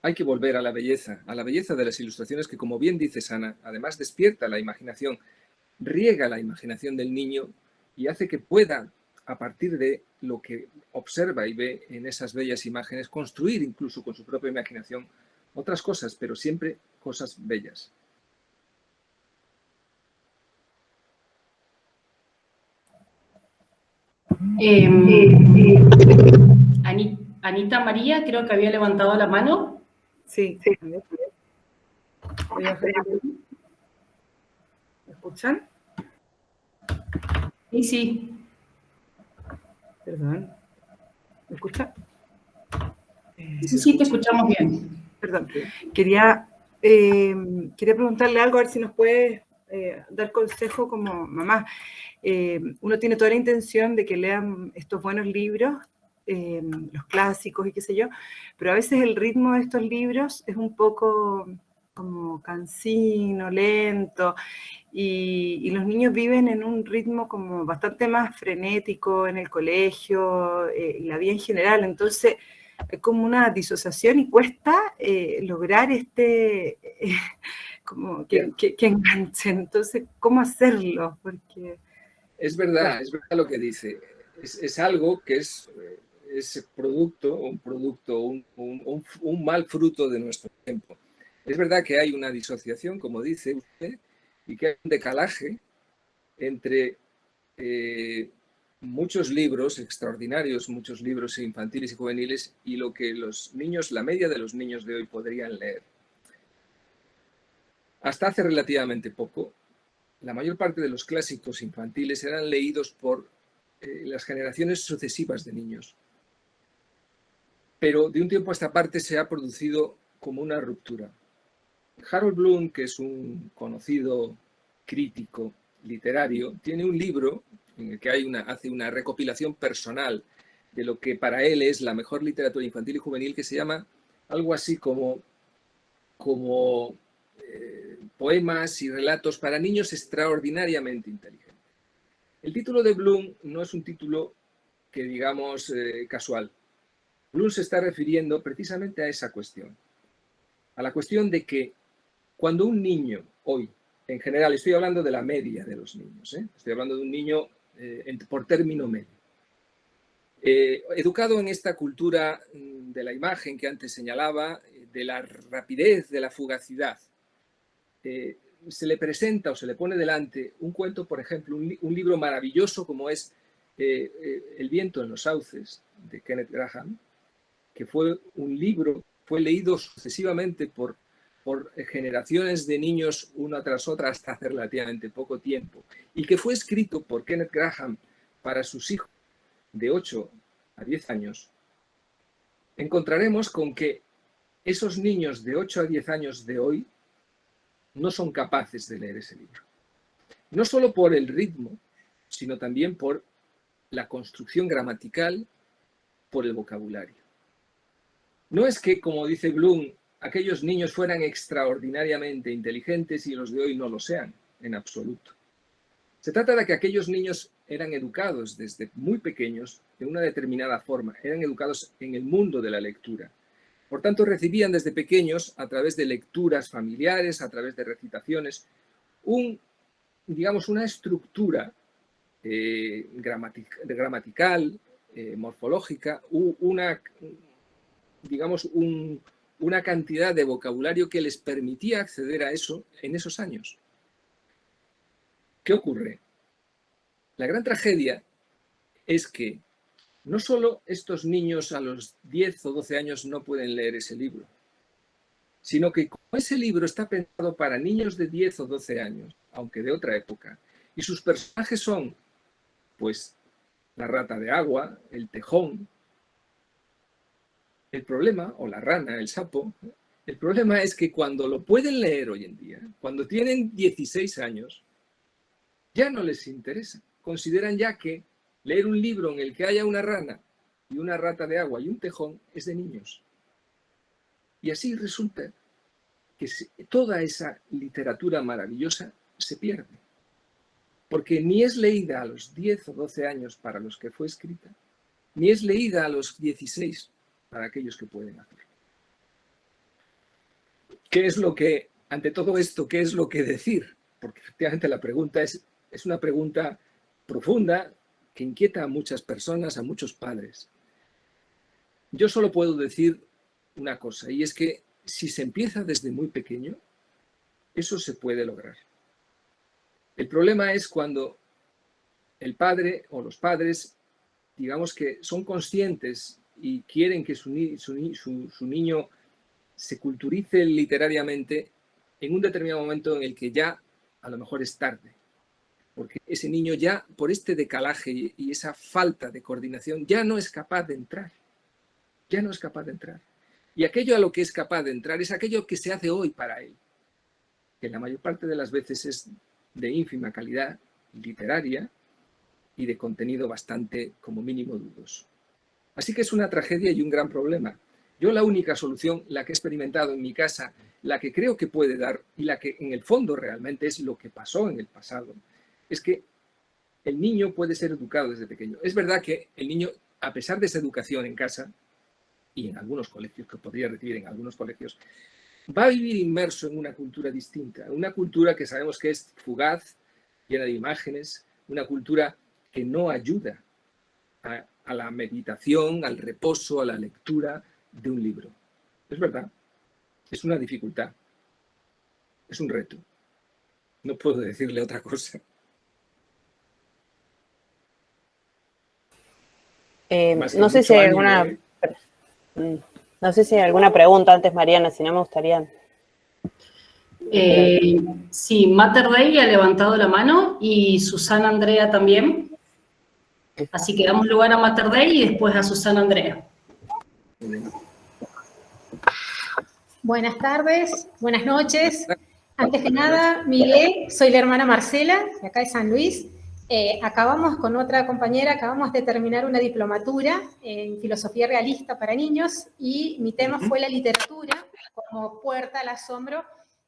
Speaker 2: Hay que volver a la belleza de las ilustraciones que, como bien dice Ana, además despierta la imaginación, riega la imaginación del niño y hace que pueda, a partir de lo que observa y ve en esas bellas imágenes, construir incluso con su propia imaginación otras cosas, pero siempre cosas bellas.
Speaker 3: Anita María, creo que había levantado la mano.
Speaker 4: Sí. ¿Me escuchan?
Speaker 3: Sí.
Speaker 4: Perdón. ¿Me escuchan?
Speaker 3: Sí, te escuchamos bien.
Speaker 4: Perdón. Quería preguntarle algo, a ver si nos puede dar consejo como mamá. Uno tiene toda la intención de que lean estos buenos libros, los clásicos y qué sé yo, pero a veces el ritmo de estos libros es un poco como cansino, lento, y los niños viven en un ritmo como bastante más frenético en el colegio y la vida en general, entonces es como una disociación y cuesta lograr como que enganche. Entonces, ¿cómo hacerlo? Porque
Speaker 2: es verdad lo que dice. Es algo que es un mal fruto de nuestro tiempo. Es verdad que hay una disociación, como dice usted, y que hay un decalaje entre muchos libros extraordinarios, muchos libros infantiles y juveniles, y lo que los niños, la media de los niños de hoy podrían leer. Hasta hace relativamente poco, la mayor parte de los clásicos infantiles eran leídos por las generaciones sucesivas de niños. Pero de un tiempo a esta parte se ha producido como una ruptura. Harold Bloom, que es un conocido crítico literario, tiene un libro en el que hace una recopilación personal de lo que para él es la mejor literatura infantil y juvenil, que se llama algo así como poemas y relatos para niños extraordinariamente inteligentes. El título de Bloom no es un título que digamos casual. Bloom se está refiriendo precisamente a esa cuestión, a la cuestión de que cuando un niño hoy, en general, estoy hablando de la media de los niños, estoy hablando de un niño por término medio. Educado en esta cultura de la imagen que antes señalaba, de la rapidez, de la fugacidad, se le presenta o se le pone delante un cuento, por ejemplo, un libro maravilloso como es El viento en los sauces, de Kenneth Graham, que fue un libro, fue leído sucesivamente por generaciones de niños una tras otra hasta hace relativamente poco tiempo, y que fue escrito por Kenneth Graham para sus hijos de 8 a 10 años, encontraremos con que esos niños de 8 a 10 años de hoy no son capaces de leer ese libro. No solo por el ritmo, sino también por la construcción gramatical, por el vocabulario. No es que, como dice Bloom, aquellos niños fueran extraordinariamente inteligentes y los de hoy no lo sean, en absoluto. Se trata de que aquellos niños eran educados desde muy pequeños de una determinada forma, eran educados en el mundo de la lectura. Por tanto, recibían desde pequeños, a través de lecturas familiares, a través de recitaciones, digamos, una estructura gramatical, morfológica, una cantidad de vocabulario que les permitía acceder a eso en esos años. ¿Qué ocurre? La gran tragedia es que no solo estos niños a los 10 o 12 años no pueden leer ese libro, sino que como ese libro está pensado para niños de 10 o 12 años, aunque de otra época, y sus personajes son, pues, la rata de agua, el tejón, el problema, o la rana, el sapo, el problema es que cuando lo pueden leer hoy en día, cuando tienen 16 años, ya no les interesa. Consideran ya que leer un libro en el que haya una rana y una rata de agua y un tejón es de niños. Y así resulta que toda esa literatura maravillosa se pierde. Porque ni es leída a los 10 o 12 años para los que fue escrita, ni es leída a los 16 para aquellos que pueden hacerlo. ¿Qué es lo que, ante todo esto, qué es lo que decir? Porque efectivamente la pregunta es una pregunta profunda que inquieta a muchas personas, a muchos padres. Yo solo puedo decir una cosa, y es que si se empieza desde muy pequeño, eso se puede lograr. El problema es cuando el padre o los padres, digamos que son conscientes y quieren que su niño se culturice literariamente en un determinado momento en el que ya a lo mejor es tarde. Porque ese niño ya, por este decalaje y esa falta de coordinación, ya no es capaz de entrar. Ya no es capaz de entrar. Y aquello a lo que es capaz de entrar es aquello que se hace hoy para él, que la mayor parte de las veces es de ínfima calidad literaria y de contenido bastante, como mínimo, dudoso. Así que es una tragedia y un gran problema. Yo la única solución, la que he experimentado en mi casa, la que creo que puede dar y la que en el fondo realmente es lo que pasó en el pasado, es que el niño puede ser educado desde pequeño. Es verdad que el niño, a pesar de esa educación en casa y en algunos colegios, que podría recibir en algunos colegios, va a vivir inmerso en una cultura distinta, una cultura que sabemos que es fugaz, llena de imágenes, una cultura que no ayuda a la meditación, al reposo, a la lectura de un libro. Es verdad, es una dificultad, es un reto. No puedo decirle otra cosa.
Speaker 5: No sé si hay alguna pregunta antes, Mariana, si no me gustaría.
Speaker 3: Sí, Mater Dei ha levantado la mano y Susana Andrea también. Así que damos lugar a Mater Dei y después a Susana Andrea.
Speaker 6: Buenas tardes, buenas noches. Antes que nada, Miguel, soy la hermana Marcela, de acá de San Luis. Acabamos con otra compañera, acabamos de terminar una diplomatura en filosofía realista para niños y mi tema fue la literatura como puerta al asombro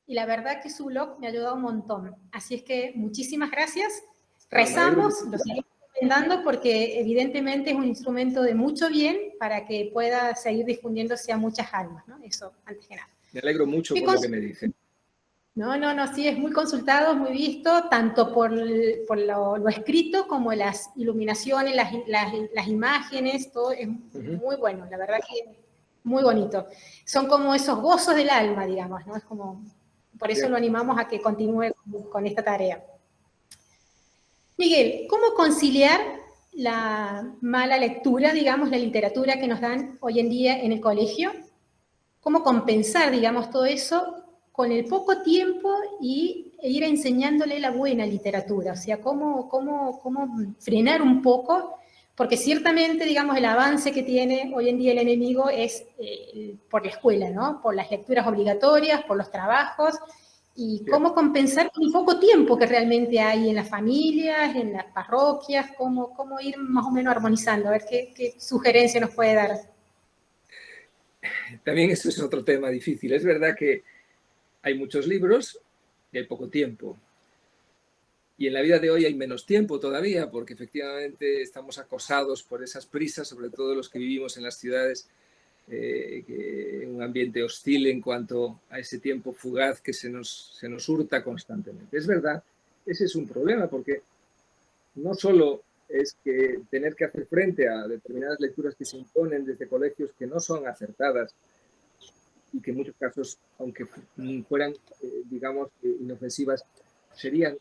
Speaker 6: y la verdad que su blog me ha ayudado un montón. Así es que muchísimas gracias. Rezamos, lo seguimos recomendando porque evidentemente es un instrumento de mucho bien para que pueda seguir difundiéndose a muchas almas, ¿no? Eso, antes que nada.
Speaker 2: Me alegro mucho por lo que me dicen.
Speaker 6: No, sí, es muy consultado, muy visto, tanto por lo escrito como las iluminaciones, las imágenes, todo es muy bueno, la verdad que muy bonito. Son como esos gozos del alma, digamos, ¿no? Es como, por eso lo animamos a que continúe con esta tarea. Miguel, ¿cómo conciliar la mala lectura, digamos, la literatura que nos dan hoy en día en el colegio? ¿Cómo compensar, digamos, todo eso con el poco tiempo e ir enseñándole la buena literatura? O sea, ¿cómo frenar un poco? Porque ciertamente, digamos, el avance que tiene hoy en día el enemigo es por la escuela, ¿no? Por las lecturas obligatorias, por los trabajos, y cómo compensar con el poco tiempo que realmente hay en las familias, en las parroquias, cómo ir más o menos armonizando, a ver qué sugerencia nos puede dar.
Speaker 2: También eso es otro tema difícil. Es verdad que hay muchos libros y hay poco tiempo. Y en la vida de hoy hay menos tiempo todavía, porque efectivamente estamos acosados por esas prisas, sobre todo los que vivimos en las ciudades, un ambiente hostil en cuanto a ese tiempo fugaz que se nos hurta constantemente. Es verdad, ese es un problema, porque no solo es que tener que hacer frente a determinadas lecturas que se imponen desde colegios que no son acertadas y que en muchos casos, aunque fueran, digamos, inofensivas, serían,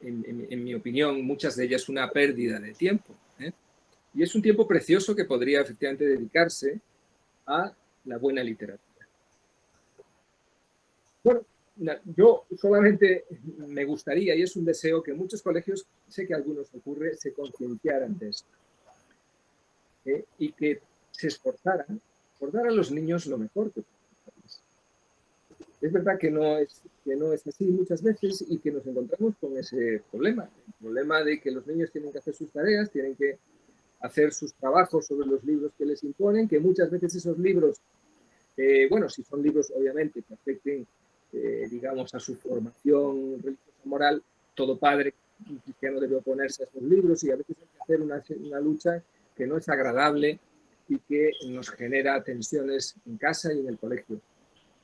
Speaker 2: en mi opinión, muchas de ellas una pérdida de tiempo. Y es un tiempo precioso que podría efectivamente dedicarse a la buena literatura. Bueno, yo solamente me gustaría, y es un deseo, que muchos colegios, sé que a algunos ocurre, se concienciaran de esto. Y que se esforzaran por dar a los niños lo mejor que pueden. Es verdad que no es así muchas veces y que nos encontramos con ese problema. El problema de que los niños tienen que hacer sus tareas, tienen que hacer sus trabajos sobre los libros que les imponen, que muchas veces esos libros, bueno, si son libros obviamente que afecten, digamos, a su formación religiosa moral, todo padre cristiano debe oponerse a esos libros y a veces hay que hacer una lucha que no es agradable y que nos genera tensiones en casa y en el colegio.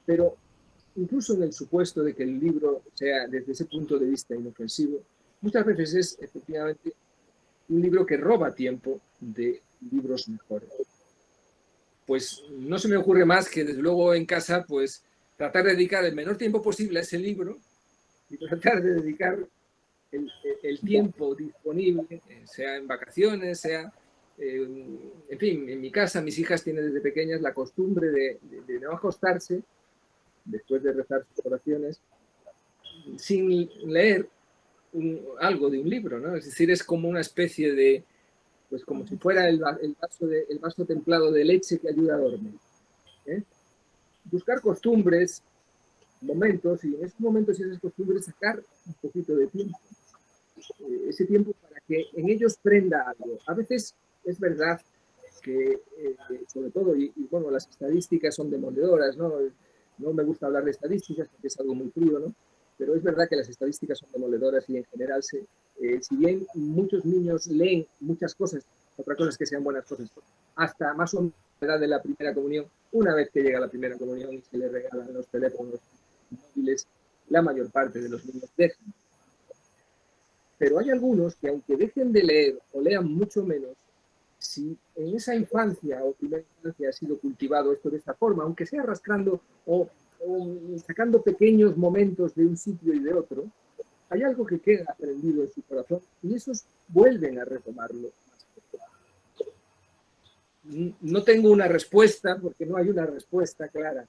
Speaker 2: Pero incluso en el supuesto de que el libro sea desde ese punto de vista inofensivo, muchas veces es efectivamente un libro que roba tiempo de libros mejores. Pues no se me ocurre más que desde luego en casa pues tratar de dedicar el menor tiempo posible a ese libro y tratar de dedicar el tiempo disponible, sea en vacaciones, sea, en fin, en mi casa mis hijas tienen desde pequeñas la costumbre de no acostarse después de rezar sus oraciones sin leer algo de un libro, ¿no? Es decir, es como una especie de, pues como si fuera el vaso templado de leche que ayuda a dormir. Buscar costumbres, momentos, y en esos momentos y esas costumbres sacar un poquito de tiempo. Ese tiempo para que en ellos prenda algo. A veces es verdad que, sobre todo, y bueno, las estadísticas son demoledoras, ¿no? No me gusta hablar de estadísticas porque es algo muy frío, ¿no? Pero es verdad que las estadísticas son demoledoras y en general, si bien muchos niños leen muchas cosas, otra cosa es que sean buenas cosas, hasta más o menos la edad de la primera comunión, una vez que llega la primera comunión y se le regalan los teléfonos móviles, la mayor parte de los niños dejan. Pero hay algunos que aunque dejen de leer o lean mucho menos, si en esa infancia o primera infancia ha sido cultivado esto de esta forma, aunque sea arrastrando o sacando pequeños momentos de un sitio y de otro, hay algo que queda aprendido en su corazón y esos vuelven a retomarlo. No tengo una respuesta porque no hay una respuesta clara.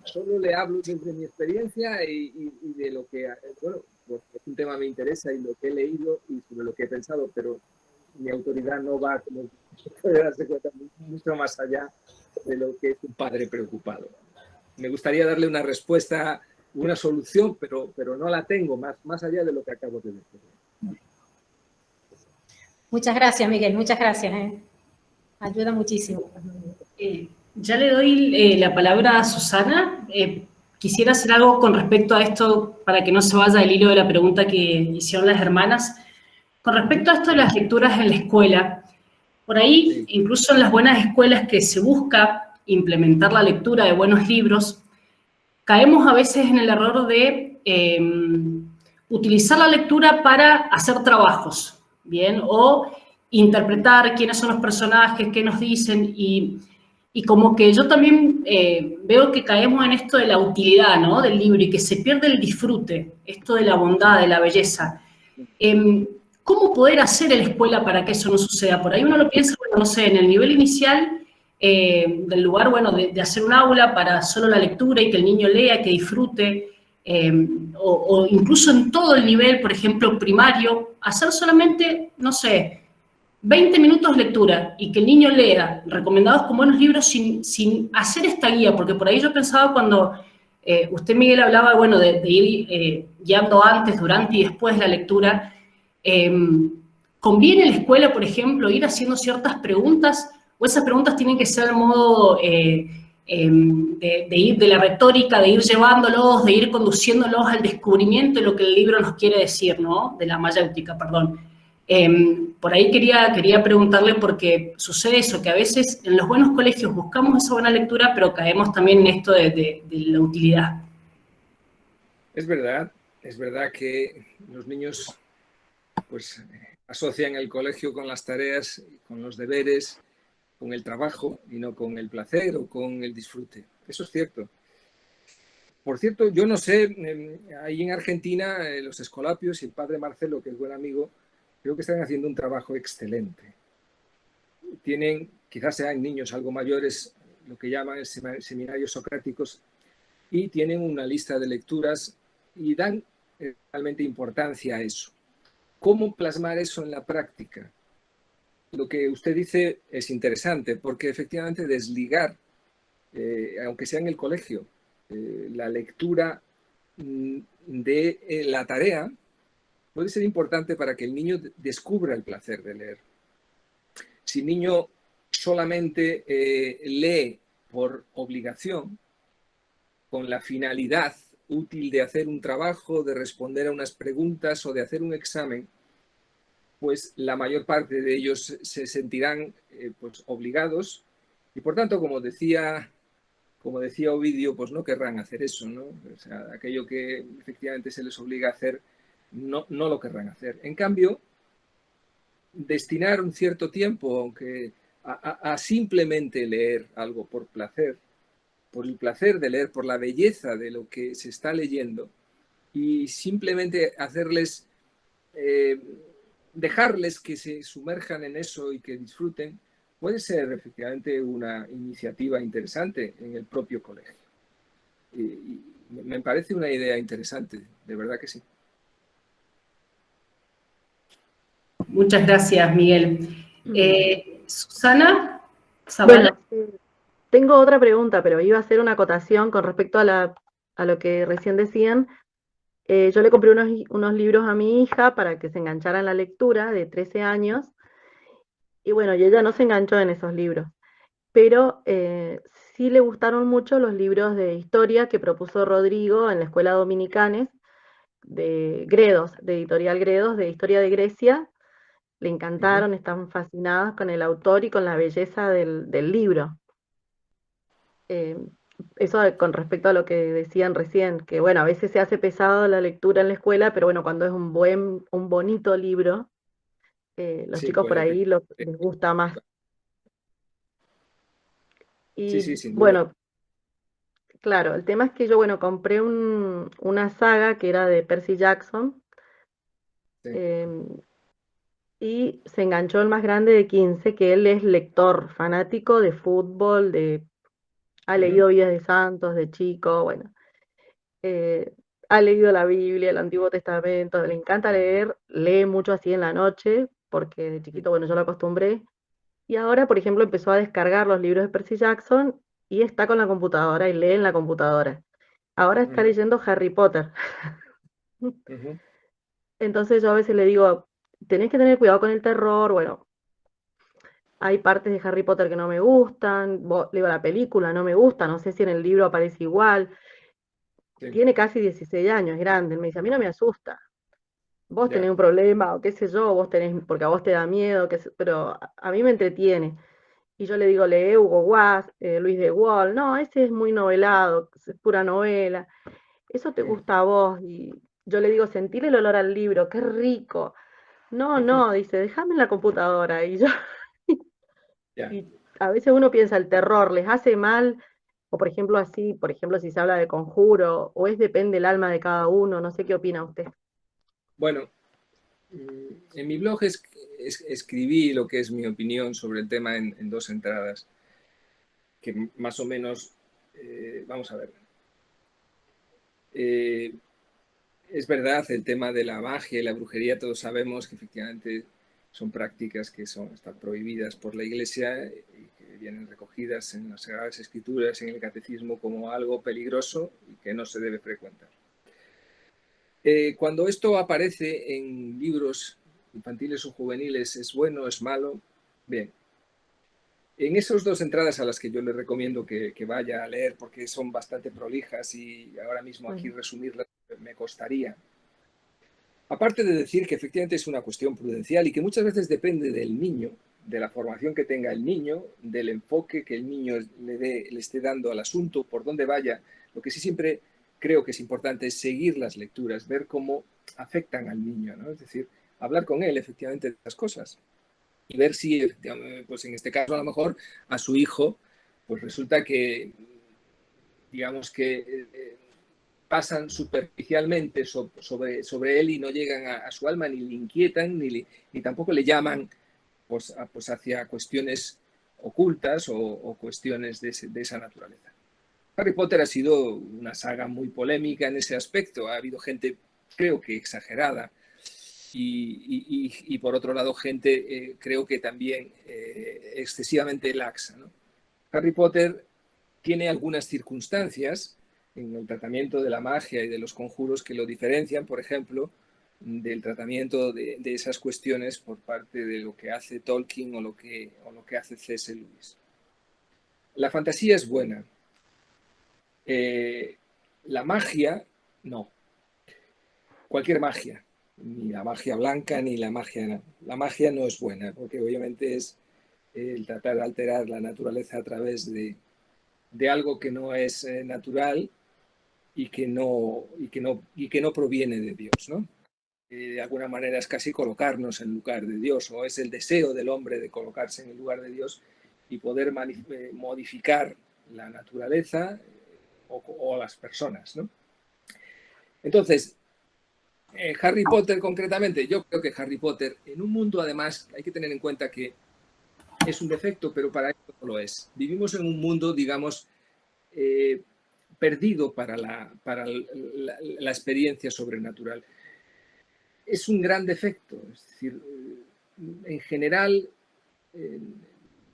Speaker 2: Solo le hablo desde mi experiencia y de lo que, bueno, porque es un tema que me interesa y lo que he leído y sobre lo que he pensado, pero mi autoridad no va, como puede darse cuenta, mucho más allá de lo que es un padre preocupado. Me gustaría darle una respuesta, una solución, pero no la tengo más allá de lo que acabo de decir.
Speaker 6: Muchas gracias, Miguel, muchas gracias. Ayuda muchísimo.
Speaker 3: Ya le doy la palabra a Susana. Quisiera hacer algo con respecto a esto para que no se vaya el hilo de la pregunta que hicieron las hermanas. Con respecto a esto de las lecturas en la escuela, por ahí, incluso en las buenas escuelas que se busca implementar la lectura de buenos libros, caemos a veces en el error de utilizar la lectura para hacer trabajos, ¿bien? O interpretar quiénes son los personajes, qué nos dicen, y como que yo también veo que caemos en esto de la utilidad, ¿no? Del libro, y que se pierde el disfrute, esto de la bondad, de la belleza. ¿Cómo poder hacer en la escuela para que eso no suceda? Por ahí uno lo piensa, bueno, no sé, en el nivel inicial del lugar, bueno, de hacer un aula para solo la lectura y que el niño lea, que disfrute, o incluso en todo el nivel, por ejemplo, primario, hacer solamente, no sé, 20 minutos de lectura y que el niño lea, recomendados con buenos libros, sin hacer esta guía, porque por ahí yo pensaba cuando usted, Miguel, hablaba, bueno, de ir guiando antes, durante y después de la lectura. ¿Conviene en la escuela, por ejemplo, ir haciendo ciertas preguntas, o esas preguntas tienen que ser de modo de ir de la retórica, de ir llevándolos, de ir conduciéndolos al descubrimiento de lo que el libro nos quiere decir, ¿no? De la mayéutica, perdón. Por ahí quería preguntarle, porque sucede eso, que a veces en los buenos colegios buscamos esa buena lectura, pero caemos también en esto de la utilidad.
Speaker 2: Es verdad que los niños pues asocian el colegio con las tareas, con los deberes, con el trabajo y no con el placer o con el disfrute. Eso es cierto. Por cierto, yo no sé, ahí en Argentina los Escolapios y el padre Marcelo, que es buen amigo, creo que están haciendo un trabajo excelente. Tienen, quizás sean niños algo mayores, lo que llaman el seminarios socráticos, y tienen una lista de lecturas y dan realmente importancia a eso. ¿Cómo plasmar eso en la práctica? Lo que usted dice es interesante, porque efectivamente desligar, aunque sea en el colegio, la lectura de la tarea puede ser importante para que el niño descubra el placer de leer. Si el niño solamente lee por obligación, con la finalidad útil de hacer un trabajo, de responder a unas preguntas o de hacer un examen, pues la mayor parte de ellos se sentirán pues obligados y por tanto, como decía Ovidio, pues no querrán hacer eso, ¿no? O sea, aquello que efectivamente se les obliga a hacer, no lo querrán hacer. En cambio, destinar un cierto tiempo, aunque a simplemente leer algo por placer, por el placer de leer, por la belleza de lo que se está leyendo, y simplemente hacerles, dejarles que se sumerjan en eso y que disfruten, puede ser efectivamente una iniciativa interesante en el propio colegio. Y me parece una idea interesante, de verdad que sí.
Speaker 3: Muchas gracias, Miguel. Susana Zavala.
Speaker 7: Bueno, tengo otra pregunta, pero iba a hacer una acotación con respecto a lo que recién decían. Yo le compré unos libros a mi hija para que se enganchara en la lectura, de 13 años, y bueno, y ella no se enganchó en esos libros, pero sí le gustaron mucho los libros de historia que propuso Rodrigo en la Escuela Dominicanes, de Gredos, de Editorial Gredos, de Historia de Grecia. Le encantaron, están fascinadas con el autor y con la belleza del libro. Eso con respecto a lo que decían recién, que bueno, a veces se hace pesado la lectura en la escuela, pero bueno, cuando es un bonito libro, los
Speaker 2: Sí,
Speaker 7: chicos por
Speaker 2: pues,
Speaker 7: ahí les gusta más. Y
Speaker 2: sí, sin duda.
Speaker 7: bueno, claro, el tema es que yo, bueno, compré una saga que era de Percy Jackson,
Speaker 2: Sí.
Speaker 7: y se enganchó el más grande de 15, que él es lector, fanático de fútbol, ha leído Vidas de Santos de chico, bueno, ha leído la Biblia, el Antiguo Testamento, le encanta leer, lee mucho así en la noche, porque de chiquito, bueno, yo lo acostumbré, y ahora, por ejemplo, empezó a descargar los libros de Percy Jackson y está con la computadora y lee en la computadora. Ahora está leyendo Harry Potter. Entonces yo a veces le digo, tenés que tener cuidado con el terror, bueno, hay partes de Harry Potter que no me gustan, le digo, la película no me gusta, no sé si en el libro aparece igual.
Speaker 2: Sí.
Speaker 7: Tiene casi 16 años, es grande. Él me dice, a mí no me asusta. Vos
Speaker 2: Ya.
Speaker 7: tenés un problema, o qué sé yo, vos tenés, porque a vos te da miedo, pero a mí me entretiene. Y yo le digo, lee Hugo Guas, Luis de Wall, no, ese es muy novelado, es pura novela, eso te gusta a vos. Y yo le digo, sentir el olor al libro, qué rico. No, no, dice, déjame en la computadora. Y yo,
Speaker 2: Ya.
Speaker 7: y a veces uno piensa, el terror les hace mal, o por ejemplo así, por ejemplo si se habla de Conjuro, o es depende el alma de cada uno, no sé qué opina usted.
Speaker 2: Bueno, en mi blog escribí lo que es mi opinión sobre el tema en 2 entradas, que más o menos, vamos a ver. Es verdad, el tema de la magia y la brujería, todos sabemos que efectivamente son prácticas que están prohibidas por la Iglesia y que vienen recogidas en las Sagradas Escrituras, en el Catecismo, como algo peligroso y que no se debe frecuentar. Cuando esto aparece en libros infantiles o juveniles, ¿es bueno, es malo? Bien. En esas 2 entradas a las que yo le recomiendo que vaya a leer, porque son bastante prolijas y ahora mismo aquí resumirlas me costaría. Aparte de decir que efectivamente es una cuestión prudencial y que muchas veces depende del niño, de la formación que tenga el niño, del enfoque que el niño le esté dando al asunto, por dónde vaya, lo que sí siempre creo que es importante es seguir las lecturas, ver cómo afectan al niño, ¿no? Es decir, hablar con él efectivamente de las cosas y ver si, pues en este caso a lo mejor a su hijo, pues resulta que, digamos que pasan superficialmente sobre él y no llegan a su alma, ni le inquietan, ni tampoco le llaman pues hacia cuestiones ocultas o cuestiones de esa naturaleza. Harry Potter ha sido una saga muy polémica en ese aspecto. Ha habido gente, creo que exagerada, y por otro lado gente, creo que también excesivamente laxa, ¿no? Harry Potter tiene algunas circunstancias en el tratamiento de la magia y de los conjuros que lo diferencian, por ejemplo, del tratamiento de esas cuestiones por parte de lo que hace Tolkien o lo que hace C.S. Lewis. La fantasía es buena. La magia, no. Cualquier magia. Ni la magia blanca ni la magia... No. La magia no es buena, porque obviamente es el tratar de alterar la naturaleza a través de algo que no es natural y que no proviene de Dios, ¿no? De alguna manera es casi colocarnos en lugar de Dios, o es el deseo del hombre de colocarse en el lugar de Dios y poder modificar la naturaleza o las personas, ¿no? Entonces, Harry Potter concretamente, yo creo que Harry Potter, en un mundo además, hay que tener en cuenta que es un defecto, pero para esto no lo es. Vivimos en un mundo, digamos, perdido para la experiencia sobrenatural. Es un gran defecto, es decir, en general,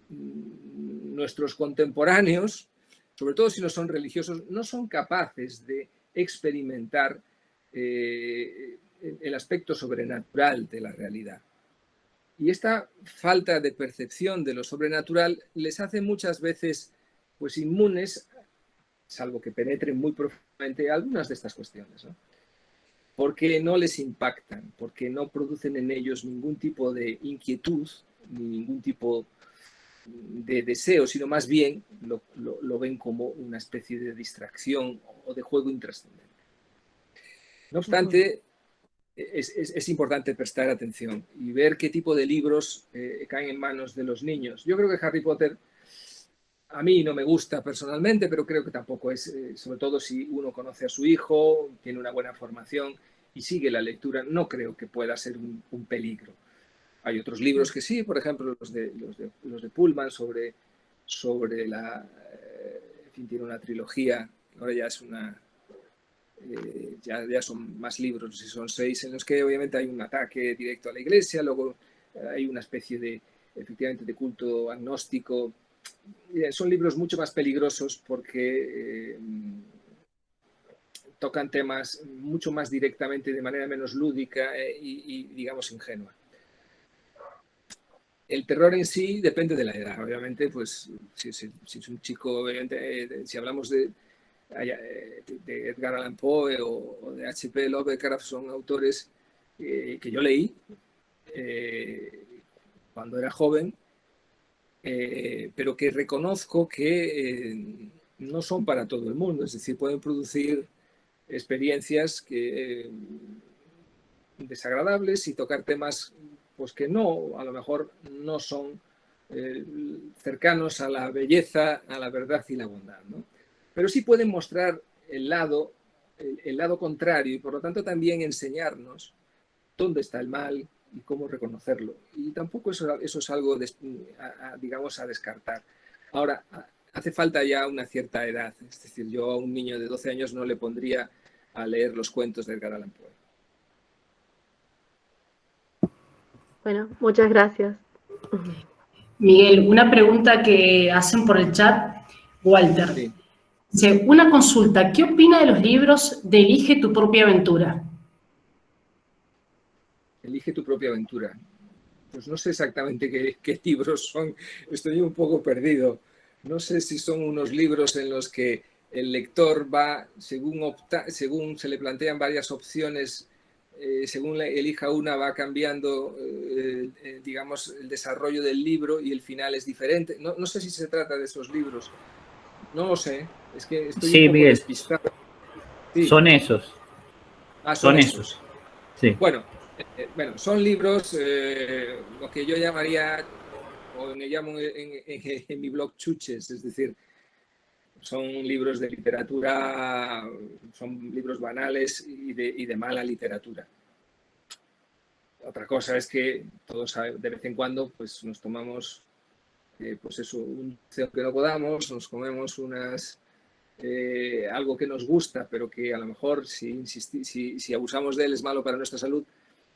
Speaker 2: nuestros contemporáneos, sobre todo si no son religiosos, no son capaces de experimentar el aspecto sobrenatural de la realidad. Y esta falta de percepción de lo sobrenatural les hace muchas veces pues inmunes, salvo que penetren muy profundamente, algunas de estas cuestiones, ¿no? Porque no les impactan, porque no producen en ellos ningún tipo de inquietud, ni ningún tipo de deseo, sino más bien lo ven como una especie de distracción o de juego intrascendente. No obstante, es importante prestar atención y ver qué tipo de libros caen en manos de los niños. Yo creo que Harry Potter a mí no me gusta personalmente, pero creo que tampoco es, sobre todo si uno conoce a su hijo, tiene una buena formación y sigue la lectura, no creo que pueda ser un peligro. Hay otros libros que sí, por ejemplo, los de Pullman sobre la... en fin, tiene una trilogía, ahora ya es una... ya son más libros, si son 6, en los que obviamente hay un ataque directo a la iglesia, luego hay una especie de, efectivamente, de culto agnóstico. Son libros mucho más peligrosos porque tocan temas mucho más directamente, de manera menos lúdica y digamos, ingenua. El terror en sí depende de la edad, obviamente, pues si es un chico, obviamente, si hablamos de Edgar Allan Poe o de H.P. Lovecraft, son autores que yo leí cuando era joven pero que reconozco que no son para todo el mundo, es decir, pueden producir experiencias desagradables y tocar temas pues que no, a lo mejor no son cercanos a la belleza, a la verdad y la bondad, ¿no? Pero sí pueden mostrar el lado contrario y por lo tanto también enseñarnos dónde está el mal y cómo reconocerlo. Y tampoco eso es algo, digamos, a descartar. Ahora, hace falta ya una cierta edad. Es decir, yo a un niño de 12 años no le pondría a leer los cuentos de Edgar Allan Poe.
Speaker 7: Bueno, muchas gracias.
Speaker 3: Miguel, una pregunta que hacen por el chat, Walter.
Speaker 2: Sí.
Speaker 3: Dice, una consulta, ¿qué opina de los libros de Elige tu propia aventura?
Speaker 2: Elige tu propia aventura. Pues no sé exactamente qué libros son, estoy un poco perdido. No sé si son unos libros en los que el lector va, según se le plantean varias opciones, según elija una, va cambiando, digamos, el desarrollo del libro y el final es diferente. No sé si se trata de esos libros. No lo sé. Es que estoy un poco
Speaker 8: Miguel.
Speaker 2: despistado. Sí.
Speaker 8: Son esos.
Speaker 2: Son esos.
Speaker 8: Sí.
Speaker 2: Bueno, son libros, lo que yo llamaría, o me llamo en mi blog chuches, es decir, son libros de literatura, son libros banales y de mala literatura. Otra cosa es que todos de vez en cuando pues nos tomamos pues eso, un dulce que no podamos, nos comemos algo que nos gusta, pero que a lo mejor si abusamos de él es malo para nuestra salud.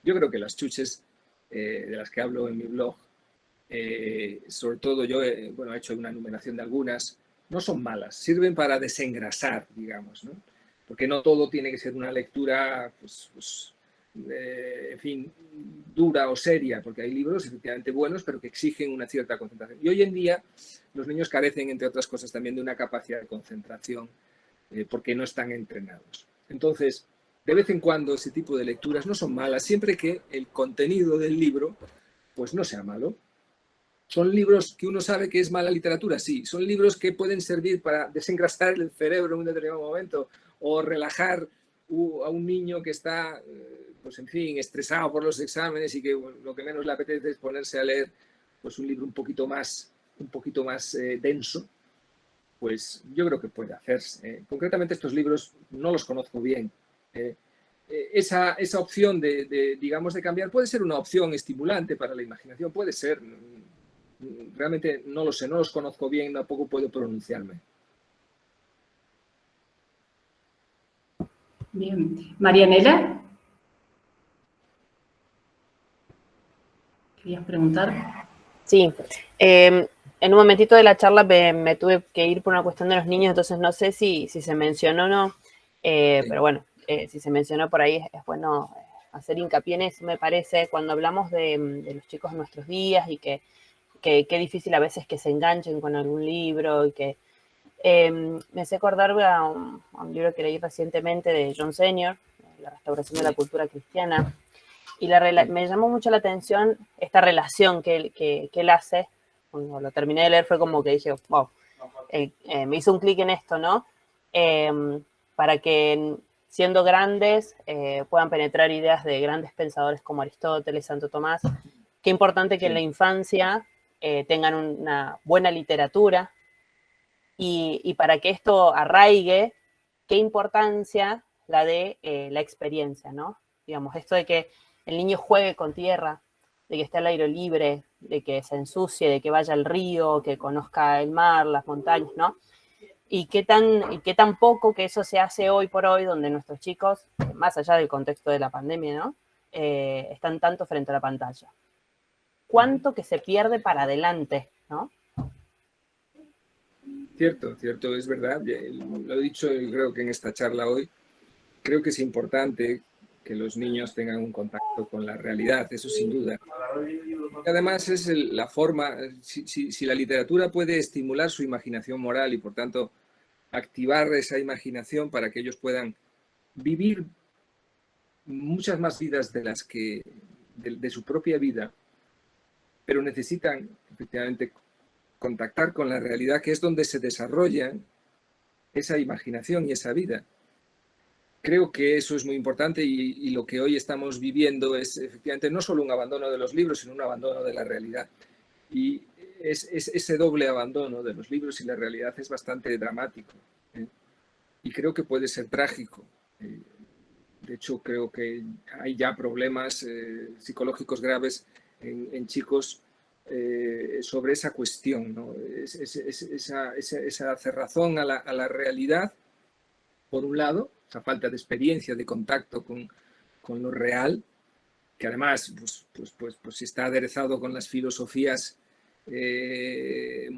Speaker 2: Yo creo que las chuches de las que hablo en mi blog, sobre todo yo he hecho una enumeración de algunas, no son malas, sirven para desengrasar, digamos, ¿no? Porque no todo tiene que ser una lectura, en fin, dura o seria, porque hay libros efectivamente buenos, pero que exigen una cierta concentración. Y hoy en día los niños carecen, entre otras cosas, también de una capacidad de concentración, porque no están entrenados. Entonces, de vez en cuando ese tipo de lecturas no son malas, siempre que el contenido del libro pues no sea malo. ¿Son libros que uno sabe que es mala literatura? Sí. ¿Son libros que pueden servir para desengrasar el cerebro en un determinado momento o relajar a un niño que está, pues en fin, estresado por los exámenes y que lo que menos le apetece es ponerse a leer pues un libro un poquito más denso? Pues yo creo que puede hacerse. Concretamente estos libros no los conozco bien. Esa opción digamos, de cambiar puede ser una opción estimulante para la imaginación, puede ser. Realmente no lo sé, no los conozco bien, tampoco puedo pronunciarme.
Speaker 3: Bien. Marianela, ¿querías preguntar?
Speaker 5: Sí. En un momentito de la charla me tuve que ir por una cuestión de los niños, entonces no sé si se mencionó o no, sí. Pero bueno, si se mencionó por ahí es bueno hacer hincapié en eso, me parece, cuando hablamos de los chicos de nuestros días y que qué difícil a veces que se enganchen con algún libro y que me hace acordar a un libro que leí recientemente de John Senior, La restauración de la cultura cristiana, y me llamó mucho la atención esta relación que él hace. Cuando lo terminé de leer fue como que dije, wow, me hizo un clic en esto, ¿no? Para que siendo grandes puedan penetrar ideas de grandes pensadores como Aristóteles, Santo Tomás. Qué importante que en la infancia tengan una buena literatura y para que esto arraigue, qué importancia la de la experiencia, ¿no? Digamos, esto de que el niño juegue con tierra, de que esté al aire libre, de que se ensucie, de que vaya al río, que conozca el mar, las montañas, ¿no? Y qué tan poco que eso se hace hoy por hoy, donde nuestros chicos, más allá del contexto de la pandemia, ¿no? Están tanto frente a la pantalla. ¿Cuánto que se pierde para adelante, ¿no?
Speaker 2: Cierto, es verdad. Lo he dicho creo que en esta charla hoy. Creo que es importante que los niños tengan un contacto con la realidad, eso sin duda. Además es la forma, si la literatura puede estimular su imaginación moral y por tanto activar esa imaginación para que ellos puedan vivir muchas más vidas de las que de su propia vida, pero necesitan efectivamente contactar con la realidad, que es donde se desarrolla esa imaginación y esa vida. Creo que eso es muy importante y lo que hoy estamos viviendo es efectivamente no solo un abandono de los libros, sino un abandono de la realidad. Y ese doble abandono de los libros y la realidad es bastante dramático, ¿eh? Y creo que puede ser trágico. De hecho, creo que hay ya problemas psicológicos graves en chicos sobre esa cuestión, ¿no? Esa cerrazón a la realidad, por un lado, esa falta de experiencia, de contacto con lo real, que además pues está aderezado con las filosofías del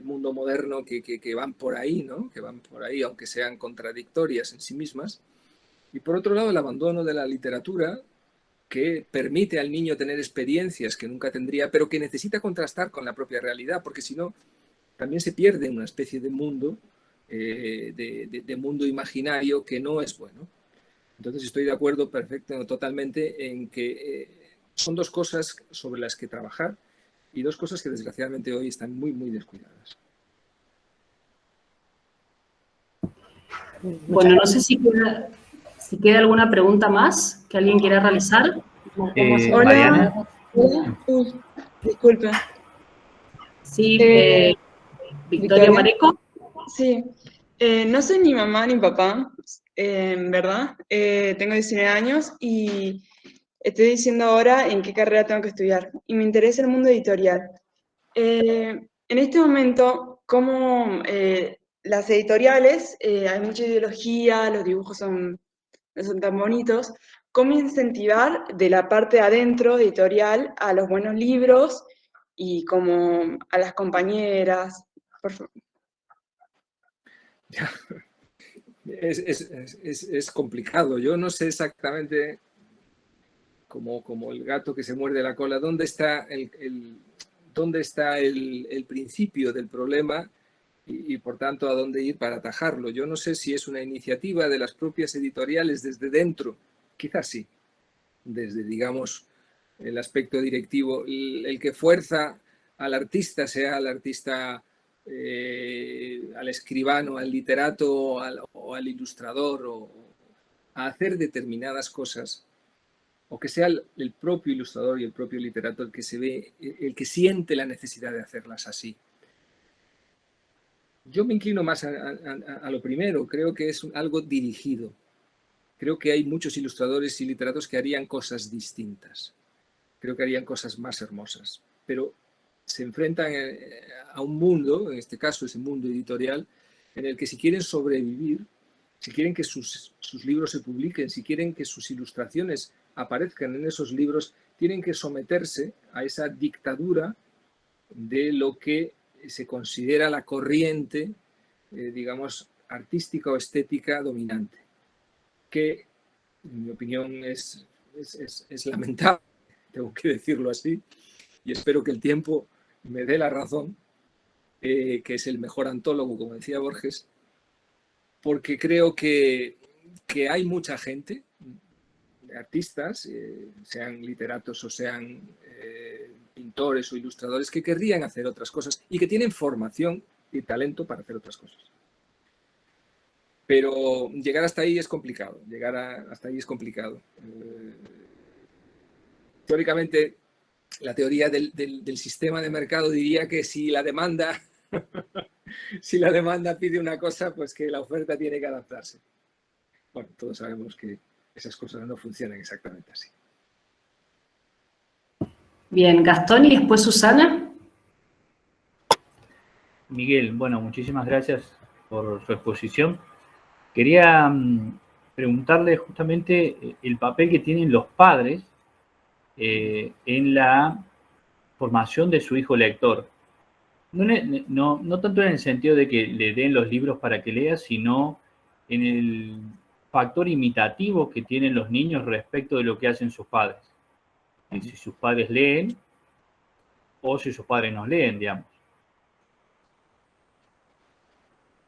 Speaker 2: mundo moderno que van por ahí, ¿no? Que van por ahí, aunque sean contradictorias en sí mismas. Y por otro lado, el abandono de la literatura, que permite al niño tener experiencias que nunca tendría, pero que necesita contrastar con la propia realidad, porque si no, también se pierde una especie de mundo, de mundo imaginario que no es bueno. Entonces estoy de acuerdo totalmente en que son dos cosas sobre las que trabajar y dos cosas que desgraciadamente hoy están muy, muy descuidadas.
Speaker 3: Bueno, no sé si queda alguna pregunta más que alguien quiera realizar.
Speaker 8: Hola.
Speaker 9: Mariana.
Speaker 8: Hola. Disculpe.
Speaker 3: Sí, Victoria Mareco.
Speaker 8: Sí, no soy ni mamá ni papá, ¿verdad? Tengo 19 años y estoy diciendo ahora en qué carrera tengo que estudiar. Y me interesa el mundo editorial. En este momento, como las editoriales, hay mucha ideología, los dibujos no son tan bonitos, ¿cómo incentivar de la parte de adentro editorial a los buenos libros y como a las compañeras? Por favor.
Speaker 2: Es complicado. Yo no sé exactamente, como el gato que se muerde la cola, dónde está el principio del problema y por tanto a dónde ir para atajarlo. Yo no sé si es una iniciativa de las propias editoriales desde dentro, quizás sí, desde, digamos, el aspecto directivo, el que fuerza al artista, sea al artista, al escribano, al literato o al ilustrador, a hacer determinadas cosas, o que sea el propio ilustrador y el propio literato el que siente la necesidad de hacerlas así. Yo me inclino más a lo primero, creo que es algo dirigido. Creo que hay muchos ilustradores y literatos que harían cosas distintas. Creo que harían cosas más hermosas, pero se enfrentan a un mundo, en este caso ese mundo editorial, en el que si quieren sobrevivir, si quieren que sus libros se publiquen, si quieren que sus ilustraciones aparezcan en esos libros, tienen que someterse a esa dictadura de lo que se considera la corriente, digamos, artística o estética dominante, que en mi opinión es lamentable, tengo que decirlo así, y espero que el tiempo me dé la razón, que es el mejor antólogo, como decía Borges, porque creo que hay mucha gente, artistas, sean literatos o sean pintores o ilustradores, que querrían hacer otras cosas y que tienen formación y talento para hacer otras cosas. Pero llegar hasta ahí es complicado, Teóricamente, la teoría del sistema de mercado diría que si la demanda pide una cosa, pues que la oferta tiene que adaptarse. Bueno, todos sabemos que esas cosas no funcionan exactamente así.
Speaker 3: Bien, Gastón y después Susana.
Speaker 9: Miguel, bueno, muchísimas gracias por su exposición. Quería preguntarle justamente el papel que tienen los padres en la formación de su hijo lector. No tanto en el sentido de que le den los libros para que lea, sino en el factor imitativo que tienen los niños respecto de lo que hacen sus padres. Y si sus padres leen o si sus padres no leen, digamos.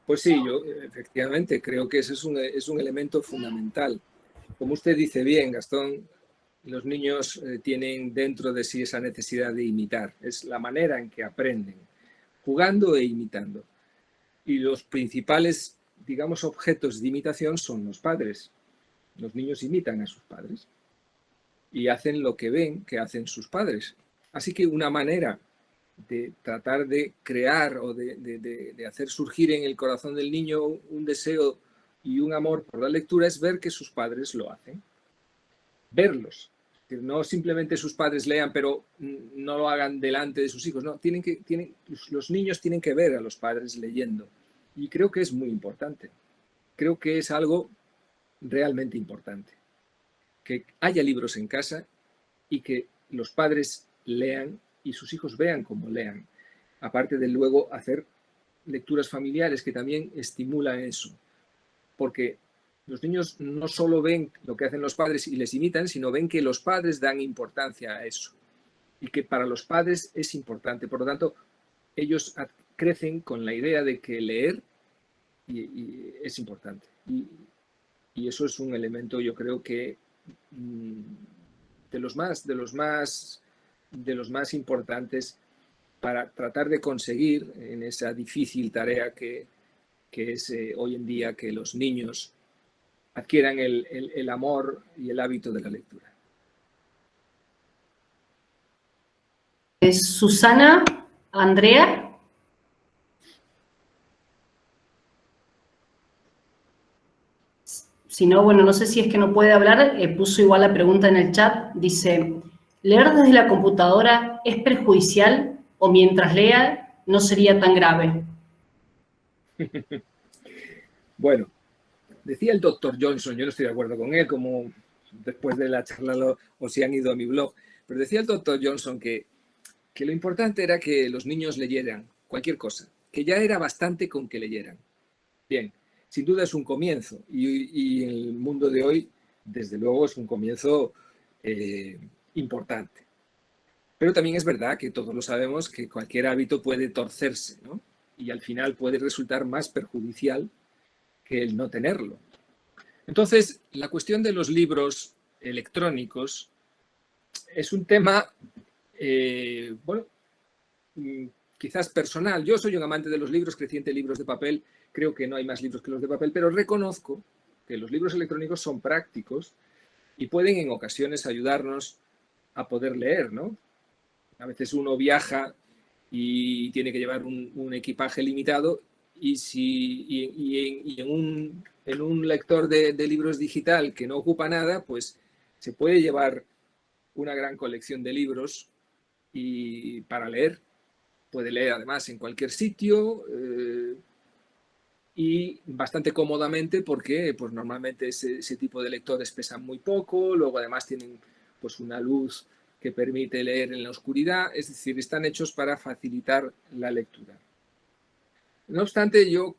Speaker 2: Pues sí, yo efectivamente creo que ese es un elemento fundamental. Como usted dice bien, Gastón, los niños tienen dentro de sí esa necesidad de imitar. Es la manera en que aprenden. jugando e imitando. Y los principales, digamos, objetos de imitación son los padres. Los niños imitan a sus padres y hacen lo que ven que hacen sus padres. Así que una manera de tratar de crear o de hacer surgir en el corazón del niño un deseo y un amor por la lectura es ver que sus padres lo hacen. Verlos. No simplemente sus padres lean, pero no lo hagan delante de sus hijos. No, los niños tienen que ver a los padres leyendo. Y creo que es muy importante. Creo que es algo realmente importante. Que haya libros en casa y que los padres lean y sus hijos vean cómo lean. Aparte de luego hacer lecturas familiares que también estimulan eso. Porque los niños no solo ven lo que hacen los padres y les imitan, sino ven que los padres dan importancia a eso. Y que para los padres es importante. Por lo tanto, ellos crecen con la idea de que leer y es importante. Y eso es un elemento, yo creo que de los más importantes para tratar de conseguir en esa difícil tarea que es hoy en día que los niños adquieran el amor y el hábito de la lectura.
Speaker 3: Susana, Andrea. Si no, bueno, no sé si es que no puede hablar, puso igual la pregunta en el chat, dice, ¿leer desde la computadora es perjudicial o mientras lea no sería tan grave?
Speaker 2: Bueno, decía el doctor Johnson, yo no estoy de acuerdo con él, como después de la charla o si han ido a mi blog, pero decía el doctor Johnson que lo importante era que los niños leyeran cualquier cosa, que ya era bastante con que leyeran. Bien. Sin duda es un comienzo y en el mundo de hoy, desde luego, es un comienzo importante. Pero también es verdad que todos lo sabemos que cualquier hábito puede torcerse, ¿no? Y al final puede resultar más perjudicial que el no tenerlo. Entonces, la cuestión de los libros electrónicos es un tema, bueno, quizás personal. Yo soy un amante de los libros, creciente libros de papel. Creo que no hay más libros que los de papel, pero reconozco que los libros electrónicos son prácticos y pueden en ocasiones ayudarnos a poder leer, ¿no? A veces uno viaja y tiene que llevar un equipaje limitado y en un lector de libros digital que no ocupa nada, pues se puede llevar una gran colección de libros y para leer. Puede leer además en cualquier sitio y bastante cómodamente porque pues, normalmente ese tipo de lectores pesan muy poco, luego además tienen pues, una luz que permite leer en la oscuridad, es decir, están hechos para facilitar la lectura. No obstante, yo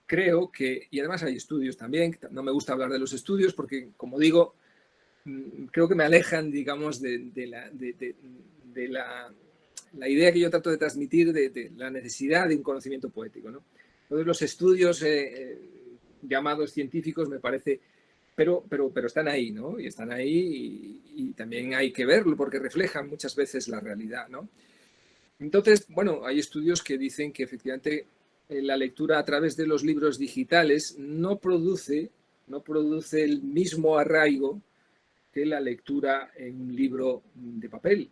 Speaker 2: creo que, y además hay estudios también, no me gusta hablar de los estudios porque, como digo, creo que me alejan, digamos, de la idea que yo trato de transmitir de la necesidad de un conocimiento poético, ¿no? Entonces los estudios llamados científicos me parece, pero están ahí, ¿no? Y están ahí y también hay que verlo porque reflejan muchas veces la realidad, ¿no? Entonces, bueno, hay estudios que dicen que efectivamente la lectura a través de los libros digitales no produce el mismo arraigo que la lectura en un libro de papel.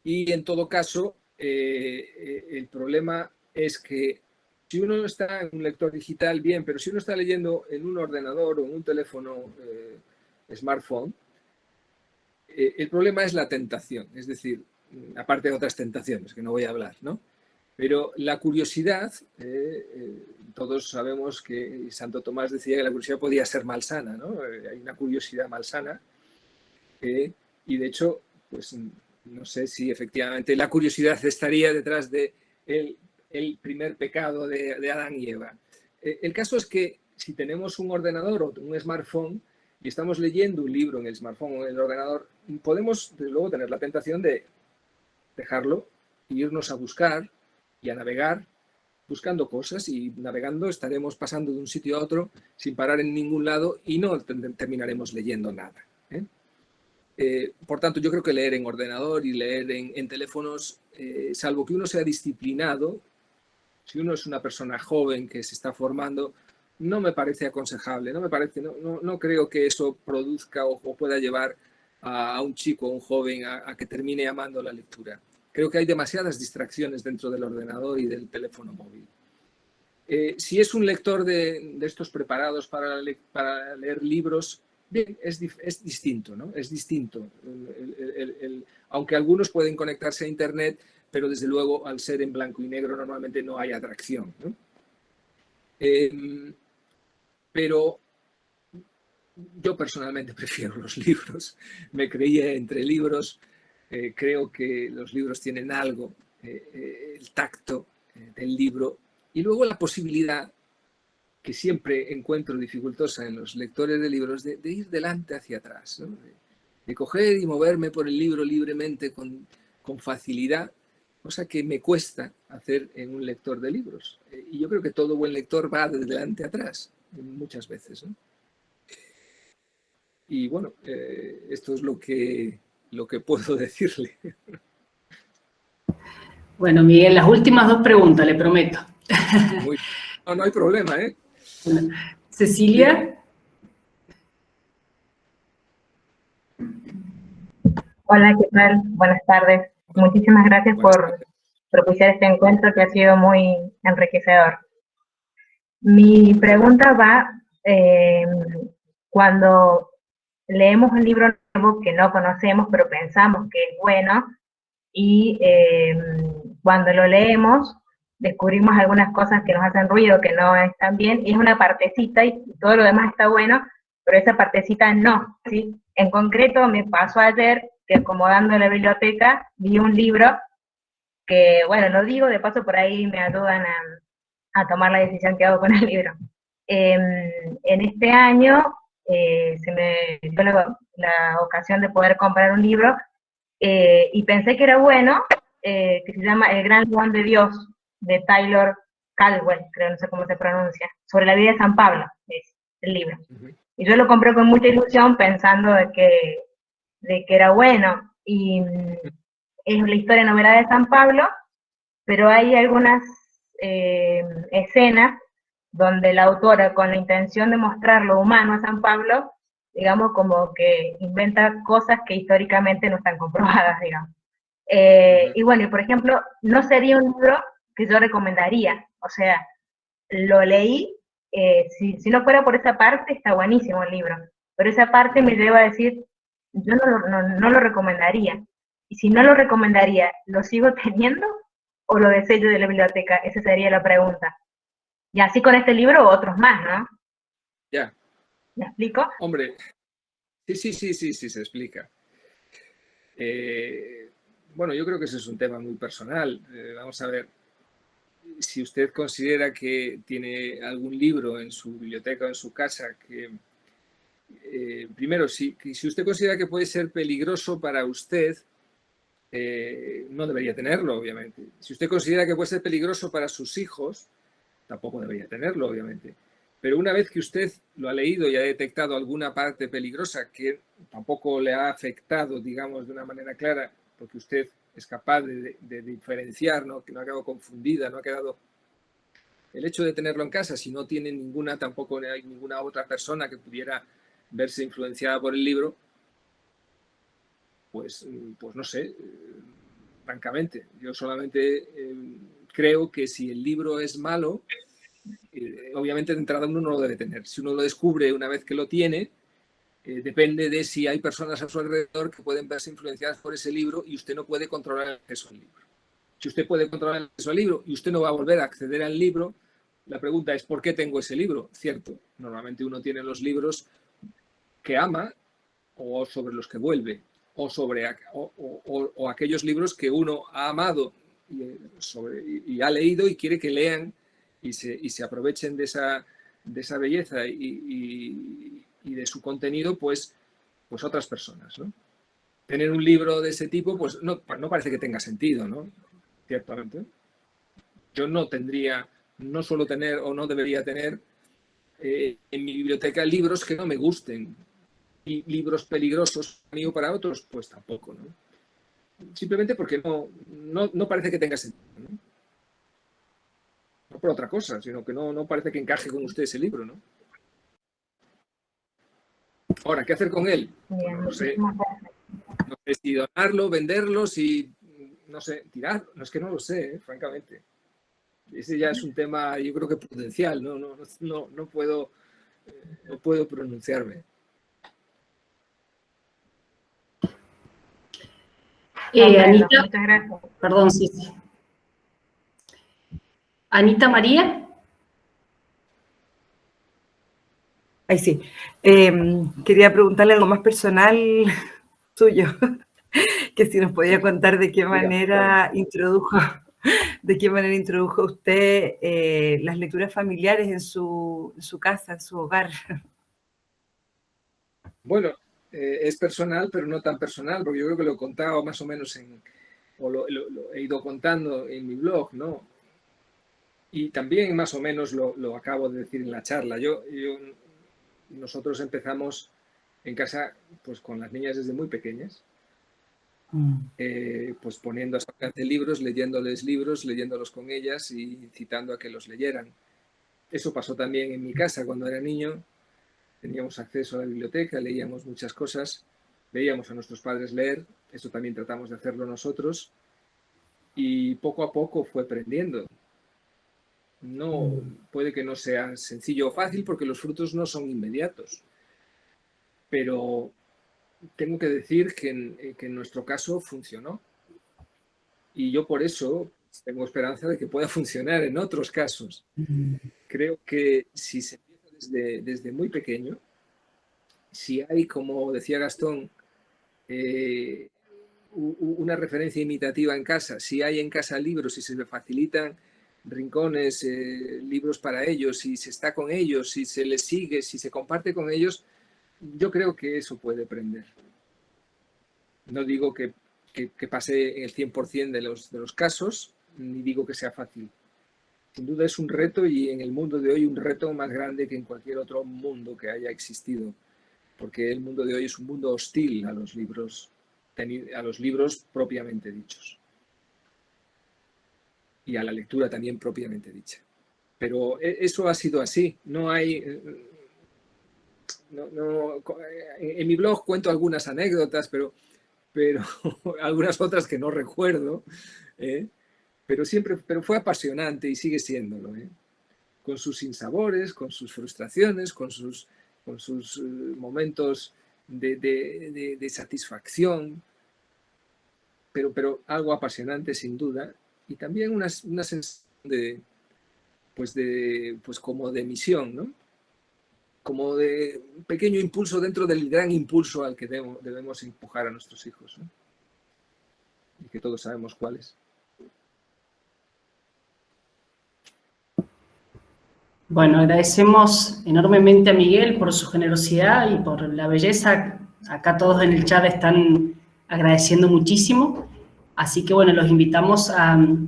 Speaker 2: Y en todo caso, el problema es que si uno está en un lector digital, bien, pero si uno está leyendo en un ordenador o en un teléfono smartphone, el problema es la tentación, es decir, aparte de otras tentaciones que no voy a hablar, ¿no? Pero la curiosidad, todos sabemos que Santo Tomás decía que la curiosidad podía ser malsana, ¿no? Hay una curiosidad malsana y de hecho, pues no sé si efectivamente la curiosidad estaría detrás de el primer pecado de Adán y Eva. El caso es que si tenemos un ordenador o un smartphone y estamos leyendo un libro en el smartphone o en el ordenador, podemos desde luego tener la tentación de dejarlo e irnos a buscar y a navegar buscando cosas y navegando estaremos pasando de un sitio a otro sin parar en ningún lado y no terminaremos leyendo nada. Por tanto, yo creo que leer en ordenador y leer en teléfonos, salvo que uno sea disciplinado, si uno es una persona joven que se está formando, no me parece aconsejable, no creo que eso produzca o pueda llevar a un chico o un joven a que termine amando la lectura. Creo que hay demasiadas distracciones dentro del ordenador y del teléfono móvil. Si es un lector de estos preparados para leer libros, bien, es distinto, ¿no? Es distinto. Aunque algunos pueden conectarse a Internet, pero desde luego al ser en blanco y negro normalmente no hay atracción, ¿no? Pero yo personalmente prefiero los libros. Me creía entre libros. Creo que los libros tienen algo, el tacto del libro y luego la posibilidad que siempre encuentro dificultosa en los lectores de libros de ir delante hacia atrás, ¿no? De coger y moverme por el libro libremente con facilidad, cosa que me cuesta hacer en un lector de libros. Y yo creo que todo buen lector va de delante a atrás, muchas veces, ¿no? Y bueno, esto es lo que puedo decirle.
Speaker 3: Bueno, Miguel, las últimas 2 preguntas, le prometo.
Speaker 2: No hay problema, ¿eh?
Speaker 3: Cecilia.
Speaker 10: Hola, ¿qué tal? Buenas tardes. Muchísimas gracias por propiciar este encuentro que ha sido muy enriquecedor. Mi pregunta va, cuando leemos un libro nuevo que no conocemos, pero pensamos que es bueno, y cuando lo leemos, descubrimos algunas cosas que nos hacen ruido, que no están bien, y es una partecita y todo lo demás está bueno, pero esa partecita no, ¿sí? En concreto, me pasó ayer que acomodando la biblioteca, vi un libro que, bueno, lo digo, de paso por ahí me ayudan a tomar la decisión que hago con el libro. En este año se me dio la ocasión de poder comprar un libro y pensé que era bueno, que se llama El Gran León de Dios, de Taylor Caldwell, creo, no sé cómo se pronuncia, sobre la vida de San Pablo, es el libro. Y yo lo compré con mucha ilusión pensando de que era bueno, y es la historia novela de San Pablo, pero hay algunas escenas donde la autora, con la intención de mostrar lo humano a San Pablo, digamos, como que inventa cosas que históricamente no están comprobadas, digamos. Y bueno, por ejemplo, no sería un libro que yo recomendaría, o sea, lo leí, si no fuera por esa parte, está buenísimo el libro, pero esa parte me lleva a decir, yo no lo recomendaría, y si no lo recomendaría, ¿lo sigo teniendo o lo desello de la biblioteca? Esa sería la pregunta. Y así con este libro, otros más, ¿no?
Speaker 2: Ya.
Speaker 10: ¿Me explico?
Speaker 2: Hombre, sí, se explica. Bueno, yo creo que ese es un tema muy personal. Vamos a ver, si usted considera que tiene algún libro en su biblioteca o en su casa que, primero, si usted considera que puede ser peligroso para usted, no debería tenerlo, obviamente. Si usted considera que puede ser peligroso para sus hijos, tampoco debería tenerlo, obviamente. Pero una vez que usted lo ha leído y ha detectado alguna parte peligrosa que tampoco le ha afectado, digamos, de una manera clara, porque usted es capaz de diferenciar, ¿no? Que no ha quedado confundida, no ha quedado... El hecho de tenerlo en casa, si no tiene tampoco hay ninguna otra persona que pudiera verse influenciada por el libro, pues no sé, francamente, yo solamente creo que si el libro es malo, obviamente de entrada uno no lo debe tener. Si uno lo descubre una vez que lo tiene, depende de si hay personas a su alrededor que pueden verse influenciadas por ese libro y usted no puede controlar el acceso al libro. Si usted puede controlar el acceso al libro y usted no va a volver a acceder al libro, la pregunta es ¿por qué tengo ese libro? Cierto, normalmente uno tiene los libros que ama o sobre los que vuelve, o aquellos libros que uno ha amado y ha leído y quiere que lean y se aprovechen de esa belleza y de su contenido, pues otras personas, ¿no? Tener un libro de ese tipo, pues no parece que tenga sentido, ¿no? Ciertamente. Yo no suelo tener o no debería tener en mi biblioteca libros que no me gusten. libros peligrosos para mí o para otros, pues tampoco, ¿no? Simplemente porque no parece que tenga sentido, ¿no? No por otra cosa, sino que no parece que encaje con usted ese libro, ¿no? Ahora, ¿qué hacer con él?
Speaker 10: Bien,
Speaker 2: No lo sé.
Speaker 10: muchísimas gracias.
Speaker 2: No sé si donarlo, venderlo, si, no sé, tirar. No, es que no lo sé, francamente. Ese ya es un tema, yo creo que prudencial, no puedo pronunciarme.
Speaker 3: Anita,
Speaker 10: Muchas gracias.
Speaker 3: perdón, sí. Anita María.
Speaker 4: Ahí sí. Quería preguntarle algo más personal suyo, que si nos podía contar de qué manera introdujo usted las lecturas familiares en su casa, en su hogar.
Speaker 2: Bueno, es personal, pero no tan personal, porque yo creo que lo he contado más o menos o lo he ido contando en mi blog, ¿no? Y también más o menos lo acabo de decir en la charla. Nosotros empezamos en casa pues con las niñas desde muy pequeñas, pues poniendo a su alcance libros, leyéndolos con ellas y citando a que los leyeran. Eso pasó también en mi casa cuando era niño. Teníamos acceso a la biblioteca, leíamos muchas cosas, veíamos a nuestros padres leer, eso también tratamos de hacerlo nosotros, y poco a poco fue aprendiendo. No, puede que no sea sencillo o fácil porque los frutos no son inmediatos, pero tengo que decir que en nuestro caso funcionó. Y yo por eso tengo esperanza de que pueda funcionar en otros casos. Creo que si se empieza desde muy pequeño, si hay, como decía Gastón, una referencia imitativa en casa, si hay en casa libros, si se le facilitan rincones, libros para ellos, si se está con ellos, si se les sigue, si se comparte con ellos, yo creo que eso puede prender. No digo que pase en el 100% de los casos, ni digo que sea fácil. Sin duda es un reto, y en el mundo de hoy un reto más grande que en cualquier otro mundo que haya existido, porque el mundo de hoy es un mundo hostil a los libros propiamente dichos y a la lectura también propiamente dicha. Pero eso ha sido así. No hay... en mi blog cuento algunas anécdotas, pero algunas otras que no recuerdo, pero fue apasionante y sigue siéndolo, con sus sinsabores, con sus frustraciones, con sus momentos de satisfacción, pero algo apasionante sin duda, y también una sensación pues como de misión, ¿no? Como de un pequeño impulso dentro del gran impulso al que debemos empujar a nuestros hijos, ¿no? Y que todos sabemos cuál es.
Speaker 3: Bueno, agradecemos enormemente a Miguel por su generosidad y por la belleza. Acá todos en el chat están agradeciendo muchísimo. Así que bueno, los invitamos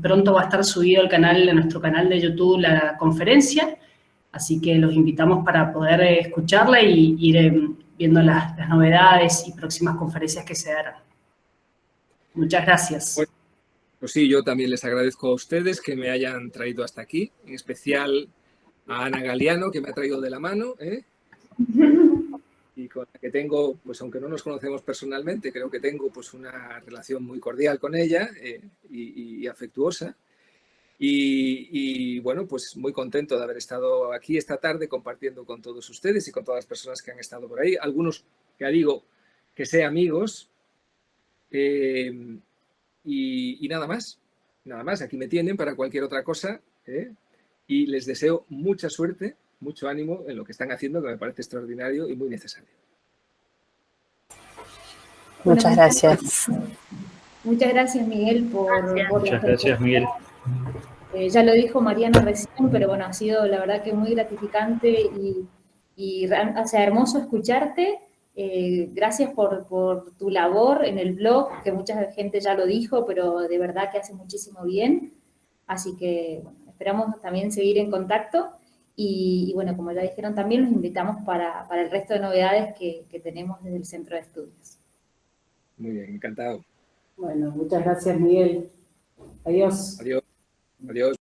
Speaker 3: pronto va a estar subido a nuestro canal de YouTube la conferencia. Así que los invitamos para poder escucharla y ir viendo las novedades y próximas conferencias que se darán. Muchas gracias.
Speaker 2: Pues sí, yo también les agradezco a ustedes que me hayan traído hasta aquí, en especial a Ana Galiano, que me ha traído de la mano, y con la que tengo, pues aunque no nos conocemos personalmente, creo que tengo pues una relación muy cordial con ella y afectuosa. Y bueno, pues muy contento de haber estado aquí esta tarde compartiendo con todos ustedes y con todas las personas que han estado por ahí. Algunos, ya digo, que sé amigos. Y nada más. Nada más, aquí me tienen para cualquier otra cosa. Y les deseo mucha suerte, mucho ánimo en lo que están haciendo, que me parece extraordinario y muy necesario.
Speaker 5: Muchas gracias.
Speaker 1: Muchas gracias, Miguel, por
Speaker 9: Muchas gracias, Miguel.
Speaker 1: Ya lo dijo Mariana recién, pero bueno, ha sido la verdad que muy gratificante y o sea, hermoso escucharte. Gracias por tu labor en el blog, que mucha gente ya lo dijo, pero de verdad que hace muchísimo bien. Así que bueno, esperamos también seguir en contacto. Y bueno, como ya dijeron también, los invitamos para el resto de novedades que tenemos desde el Centro de Estudios.
Speaker 2: Muy bien, encantado.
Speaker 11: Bueno, muchas gracias, Miguel. Adiós.
Speaker 2: Adiós. Adiós.